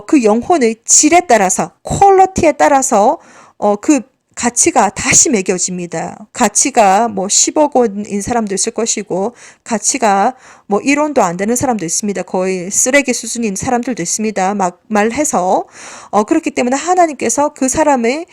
그 영혼의 질에 따라서 퀄리티에 따라서 그 가치가 다시 매겨집니다. 가치가 뭐 10억 원인 사람도 있을 것이고 가치가 뭐 1원도 안 되는 사람도 있습니다. 거의 쓰레기 수준인 사람들도 있습니다. 막 말해서 그렇기 때문에 하나님께서 그 사람의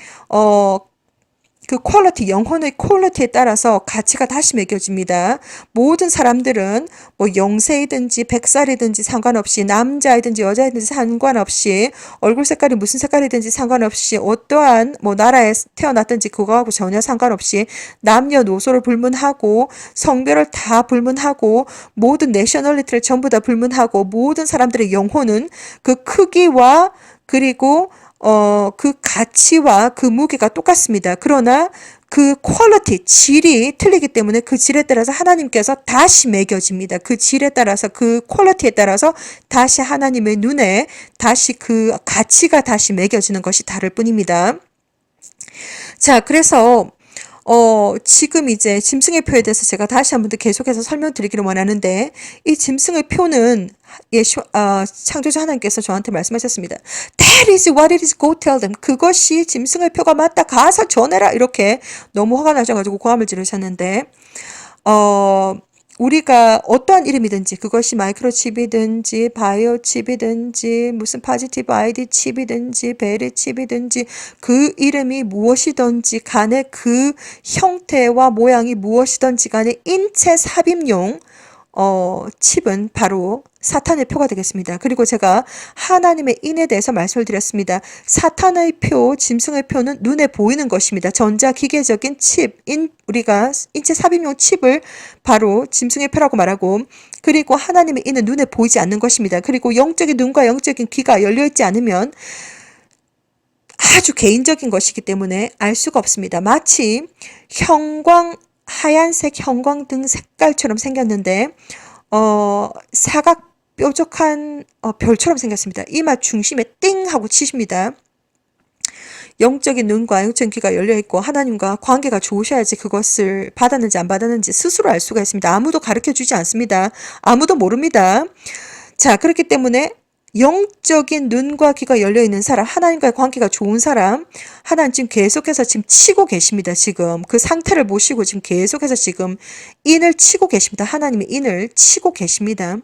그 퀄리티, 영혼의 퀄리티에 따라서 가치가 다시 매겨집니다. 모든 사람들은 뭐 영세이든지 백살이든지 상관없이 남자이든지 여자이든지 상관없이 얼굴 색깔이 무슨 색깔이든지 상관없이 어떠한 뭐 나라에 태어났든지 그거하고 전혀 상관없이 남녀노소를 불문하고 성별을 다 불문하고 모든 내셔널리티를 전부 다 불문하고 모든 사람들의 영혼은 그 크기와 그리고 그 가치와 그 무게가 똑같습니다. 그러나 그 퀄리티, 질이 틀리기 때문에 그 질에 따라서 하나님께서 다시 매겨집니다. 그 질에 따라서 그 퀄리티에 따라서 다시 하나님의 눈에 다시 그 가치가 다시 매겨지는 것이 다를 뿐입니다. 자, 그래서 지금 이제 짐승의 표에 대해서 제가 다시 한 번 더 계속해서 설명드리기를 원하는데, 이 짐승의 표는 창조주 하나님께서 저한테 말씀하셨습니다. That is what it is. Go tell them. 그것이 짐승의 표가 맞다. 가서 전해라. 이렇게 너무 화가 나셔가지고 고함을 지르셨는데, 우리가 어떠한 이름이든지 그것이 마이크로칩이든지 바이오칩이든지 무슨 파지티브 아이디 칩이든지 베리 칩이든지 그 이름이 무엇이든지 간에 그 형태와 모양이 무엇이든지 간에 인체 삽입용 칩은 바로 사탄의 표가 되겠습니다. 그리고 제가 하나님의 인에 대해서 말씀을 드렸습니다. 사탄의 표, 짐승의 표는 눈에 보이는 것입니다. 전자기계적인 칩, 우리가 인체 삽입용 칩을 바로 짐승의 표라고 말하고, 그리고 하나님의 인은 눈에 보이지 않는 것입니다. 그리고 영적인 눈과 영적인 귀가 열려있지 않으면 아주 개인적인 것이기 때문에 알 수가 없습니다. 마치 하얀색 형광등 색깔처럼 생겼는데 사각 뾰족한 별처럼 생겼습니다. 이마 중심에 띵 하고 치십니다. 영적인 눈과 영적인 귀가 열려있고 하나님과 관계가 좋으셔야지 그것을 받았는지 안 받았는지 스스로 알 수가 있습니다. 아무도 가르쳐주지 않습니다. 아무도 모릅니다. 자, 그렇기 때문에 영적인 눈과 귀가 열려있는 사람, 하나님과의 관계가 좋은 사람, 하나님 지금 계속해서 지금 치고 계십니다. 지금 그 상태를 보시고 지금 계속해서 지금 인을 치고 계십니다. 하나님의 인을 치고 계십니다.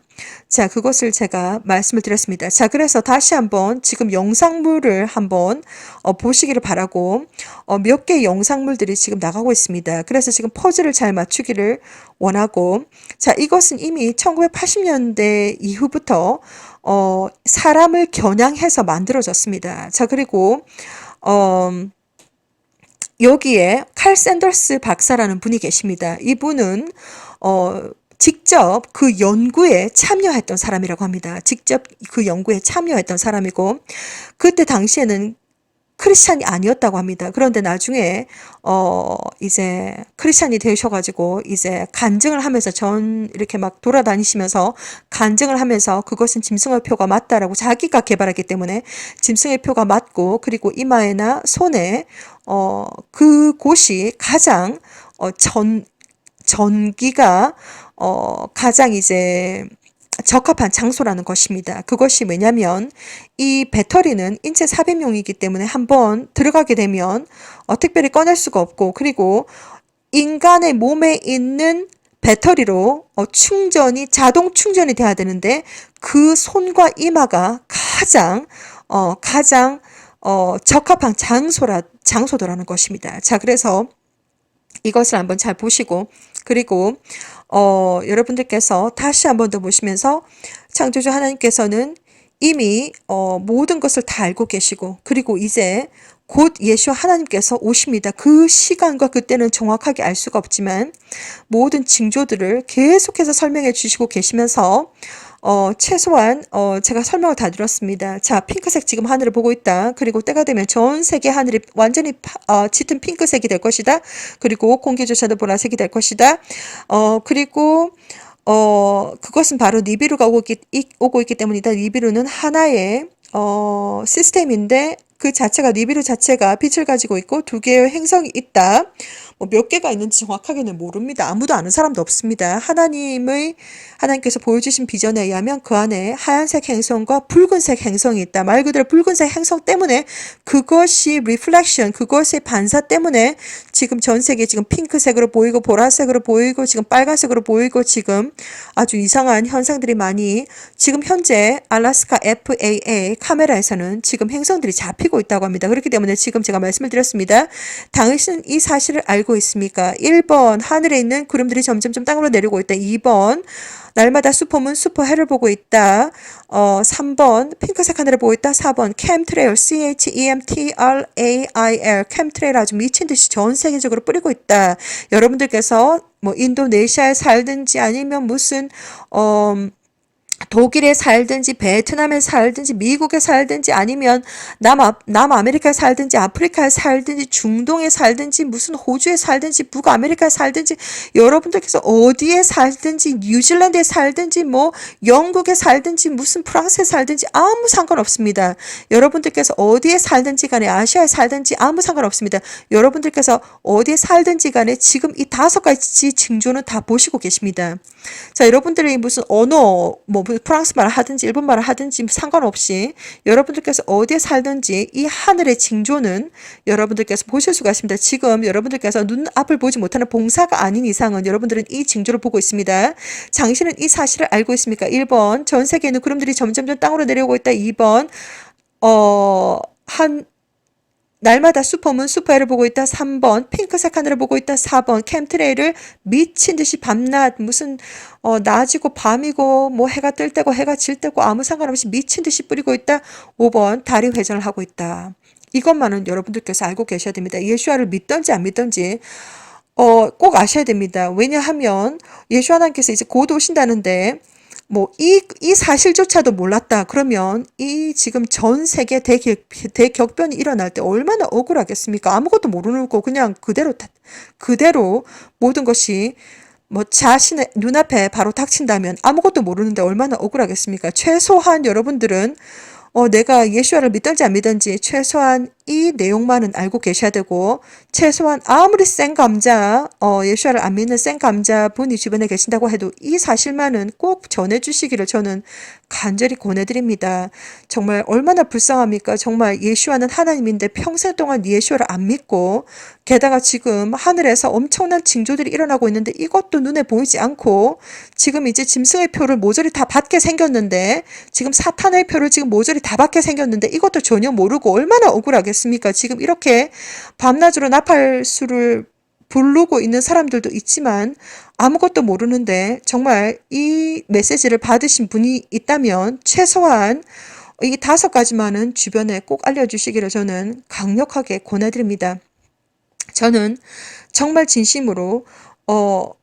자, 그것을 제가 말씀을 드렸습니다. 자, 그래서 다시 한번 지금 영상물을 한번 보시기를 바라고, 몇 개의 영상물들이 지금 나가고 있습니다. 그래서 지금 퍼즐을 잘 맞추기를 원하고, 자, 이것은 이미 1980년대 이후부터 사람을 겨냥해서 만들어졌습니다. 자, 그리고 여기에 칼 샌더스 박사라는 분이 계십니다. 이분은 직접 그 연구에 참여했던 사람이라고 합니다. 직접 그 연구에 참여했던 사람이고 그때 당시에는 크리스찬이 아니었다고 합니다. 그런데 나중에 이제 크리스찬이 되셔가지고 이제 간증을 하면서 이렇게 막 돌아다니시면서 간증을 하면서 그것은 짐승의 표가 맞다라고 자기가 개발했기 때문에 짐승의 표가 맞고 그리고 이마에나 손에 그곳이 가장 전기가 가장 이제 적합한 장소라는 것입니다. 그것이 왜냐면 이 배터리는 인체 삽입용이기 때문에 한번 들어가게 되면 특별히 꺼낼 수가 없고 그리고 인간의 몸에 있는 배터리로 자동 충전이 돼야 되는데 그 손과 이마가 가장 적합한 장소더라는 것입니다. 자, 그래서 이것을 한번 잘 보시고 그리고 여러분들께서 다시 한번 더 보시면서 창조주 하나님께서는 이미 모든 것을 다 알고 계시고 그리고 이제 곧 예수 하나님께서 오십니다. 그 시간과 그때는 정확하게 알 수가 없지만 모든 징조들을 계속해서 설명해 주시고 계시면서 최소한 제가 설명을 다 드렸습니다. 자, 핑크색 지금 하늘을 보고 있다. 그리고 때가 되면 전 세계 하늘이 완전히 짙은 핑크색이 될 것이다. 그리고 공기조차도 보라색이 될 것이다. 그리고 그것은 바로 니비루가 오고 있기 때문이다. 니비루는 하나의 시스템인데 그 자체가 니비루 자체가 빛을 가지고 있고 두 개의 행성이 있다. 뭐 몇 개가 있는지 정확하게는 모릅니다. 아무도 아는 사람도 없습니다. 하나님께서 보여주신 비전에 의하면 그 안에 하얀색 행성과 붉은색 행성이 있다. 말 그대로 붉은색 행성 때문에 그것이 리플렉션, 그것의 반사 때문에 지금 전 세계 지금 핑크색으로 보이고 보라색으로 보이고 지금 빨간색으로 보이고 지금 아주 이상한 현상들이 많이 지금 현재 알래스카 FAA 카메라에서는 지금 행성들이 잡히고 있다고 합니다. 그렇기 때문에 지금 제가 말씀을 드렸습니다. 당신은 이 사실을 알고 있습니까? 1번 하늘에 있는 구름들이 점점점 땅으로 내리고 있다. 2번 날마다 슈퍼문 슈퍼해를 보고 있다. 3번 핑크색 하늘을 보고 있다. 4번 캠트레일 CHEMTRAIL 캠트레일 아주 미친 듯이 전 세계적으로 뿌리고 있다. 여러분들께서 뭐 인도네시아에 살든지 아니면 무슨 독일에 살든지 베트남에 살든지 미국에 살든지 아니면 남아메리카에 살든지 아프리카에 살든지 중동에 살든지 무슨 호주에 살든지 북아메리카에 살든지 여러분들께서 어디에 살든지 뉴질랜드에 살든지 뭐 영국에 살든지 무슨 프랑스에 살든지 아무 상관없습니다. 여러분들께서 어디에 살든지 간에 아시아에 살든지 아무 상관없습니다. 여러분들께서 어디에 살든지 간에 지금 이 5가지 징조는 다 보시고 계십니다. 자, 여러분들이 무슨 언어 뭐 프랑스 말을 하든지 일본 말을 하든지 상관없이 여러분들께서 어디에 살든지 이 하늘의 징조는 여러분들께서 보실 수가 있습니다. 지금 여러분들께서 눈앞을 보지 못하는 봉사가 아닌 이상은 여러분들은 이 징조를 보고 있습니다. 당신은 이 사실을 알고 있습니까? 1번 전 세계에 있는 구름들이 점점점 땅으로 내려오고 있다. 2번 날마다 슈퍼문 슈퍼해를 보고 있다. 3번 핑크색 하늘을 보고 있다. 4번 캠트레일을 미친 듯이 밤낮 무슨 낮이고 밤이고 뭐 해가 뜰 때고 해가 질 때고 아무 상관없이 미친 듯이 뿌리고 있다. 5번 다리 회전을 하고 있다. 이것만은 여러분들께서 알고 계셔야 됩니다. 예수아를 믿든지 안 믿든지 꼭 아셔야 됩니다. 왜냐하면 예수 하나님께서 이제 곧 오신다는데 뭐 이 사실조차도 몰랐다. 그러면 이 지금 전 세계 대격변이 일어날 때 얼마나 억울하겠습니까? 아무것도 모르고 그냥 그대로 모든 것이 뭐 자신의 눈앞에 바로 닥친다면 아무것도 모르는데 얼마나 억울하겠습니까? 최소한 여러분들은 내가 예수와를 믿든지 안 믿든지 최소한 이 내용만은 알고 계셔야 되고 최소한 아무리 센 감자 예수와를 안 믿는 센 감자 분이 주변에 계신다고 해도 이 사실만은 꼭 전해주시기를 저는 간절히 권해드립니다. 정말 얼마나 불쌍합니까? 정말 예수와는 하나님인데 평생 동안 예수와를 안 믿고 게다가 지금 하늘에서 엄청난 징조들이 일어나고 있는데 이것도 눈에 보이지 않고 지금 이제 짐승의 표를 모조리 다 받게 생겼는데 지금 사탄의 표를 지금 모조리 다 받게 생겼는데 이것도 전혀 모르고 얼마나 억울하겠습니까? 지금 이렇게 밤낮으로 나팔수를 부르고 있는 사람들도 있지만 아무것도 모르는데 정말 이 메시지를 받으신 분이 있다면 최소한 이 5가지만은 주변에 꼭 알려주시기를 저는 강력하게 권해드립니다. 저는 정말 진심으로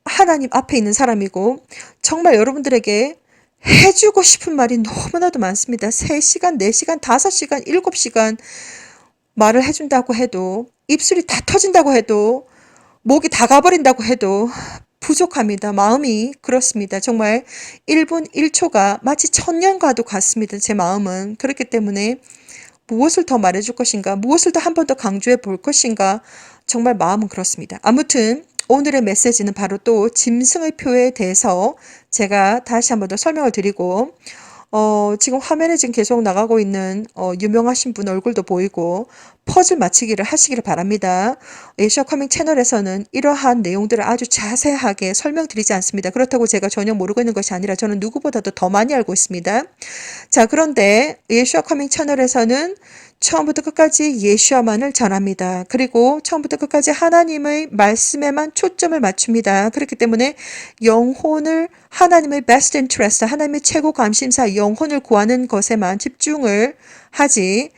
하나님 앞에 있는 사람이고 정말 여러분들에게 해주고 싶은 말이 너무나도 많습니다. 3시간, 4시간, 5시간, 7시간 말을 해준다고 해도 입술이 다 터진다고 해도 목이 다 가버린다고 해도 부족합니다. 마음이 그렇습니다. 정말 1분 1초가 마치 1000년과도 같습니다. 제 마음은. 그렇기 때문에 무엇을 더 말해줄 것인가, 무엇을 더 한 번 더 강조해 볼 것인가, 정말 마음은 그렇습니다. 아무튼 오늘의 메시지는 바로 또 짐승의 표에 대해서 제가 다시 한 번 더 설명을 드리고, 지금 화면에 지금 계속 나가고 있는 유명하신 분 얼굴도 보이고 퍼즐 맞히기를 하시기를 바랍니다. 예시아 커밍 채널에서는 이러한 내용들을 아주 자세하게 설명드리지 않습니다. 그렇다고 제가 전혀 모르고 있는 것이 아니라 저는 누구보다도 더 많이 알고 있습니다. 자, 그런데 예시아 커밍 채널에서는 처음부터 끝까지 예수야만을 전합니다. 그리고 처음부터 끝까지 하나님의 말씀에만 초점을 맞춥니다. 그렇기 때문에 영혼을 하나님의 best interest, 하나님의 최고 관심사 영혼을 구하는 것에만 집중을 하지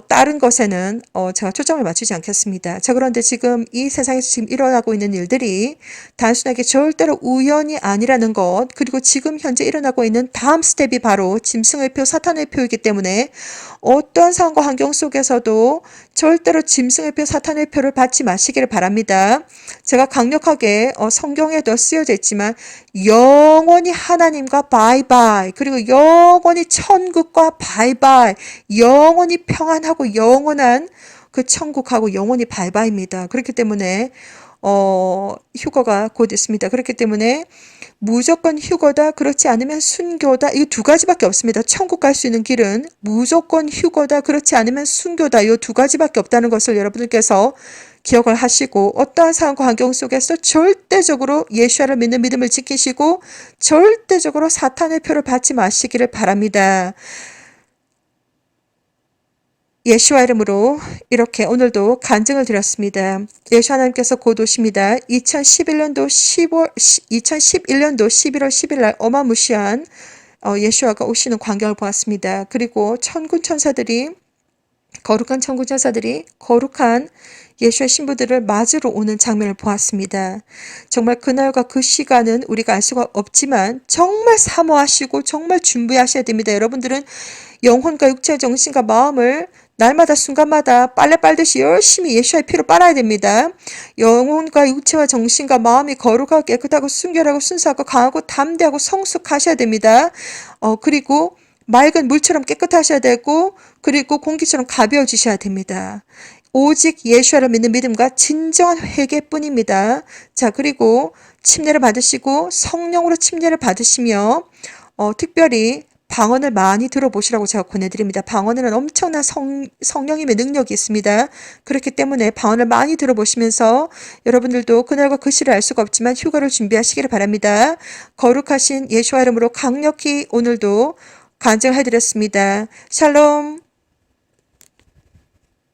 다른 것에는 제가 초점을 맞추지 않겠습니다. 자, 그런데 지금 이 세상에서 지금 일어나고 있는 일들이 단순하게 절대로 우연이 아니라는 것, 그리고 지금 현재 일어나고 있는 다음 스텝이 바로 짐승의 표, 사탄의 표이기 때문에 어떠한 상황과 환경 속에서도 절대로 짐승의 표, 사탄의 표를 받지 마시기를 바랍니다. 제가 강력하게 성경에도 쓰여져 있지만 영원히 하나님과 바이바이, 그리고 영원히 천국과 바이바이, 영원히 평안하고 영원한 그 천국하고 영원히 바이바이입니다. 그렇기 때문에 휴거가 곧 있습니다. 그렇기 때문에 무조건 휴거다, 그렇지 않으면 순교다, 이 두 가지밖에 없습니다. 천국 갈 수 있는 길은 무조건 휴거다, 그렇지 않으면 순교다, 이 두 가지밖에 없다는 것을 여러분들께서 기억을 하시고, 어떠한 상황과 환경 속에서 절대적으로 예수야를 믿는 믿음을 지키시고 절대적으로 사탄의 표를 받지 마시기를 바랍니다. 예수와 이름으로 이렇게 오늘도 간증을 드렸습니다. 예수 하나님께서 곧 오십니다. 2011년도 11월 10일 날 어마무시한 예수와가 오시는 광경을 보았습니다. 그리고 천군 천사들이, 거룩한 천군 천사들이 거룩한 예수의 신부들을 맞으러 오는 장면을 보았습니다. 정말 그날과 그 시간은 우리가 알 수가 없지만 정말 사모하시고 정말 준비하셔야 됩니다. 여러분들은 영혼과 육체, 정신과 마음을 날마다 순간마다 빨래 빨듯이 열심히 예수의 피로 빨아야 됩니다. 영혼과 육체와 정신과 마음이 거룩하고 깨끗하고 순결하고 순수하고 강하고 담대하고 성숙하셔야 됩니다. 그리고 맑은 물처럼 깨끗하셔야 되고, 그리고 공기처럼 가벼워지셔야 됩니다. 오직 예수를 믿는 믿음과 진정한 회개뿐입니다. 자, 그리고 침례를 받으시고 성령으로 침례를 받으시며 특별히 방언을 많이 들어보시라고 제가 권해드립니다. 방언에는 엄청난 성령님의 능력이 있습니다. 그렇기 때문에 방언을 많이 들어보시면서 여러분들도 그날과 그 시를 알 수가 없지만 휴가를 준비하시기를 바랍니다. 거룩하신 예수와 이름으로 강력히 오늘도 간증해드렸습니다. 샬롬.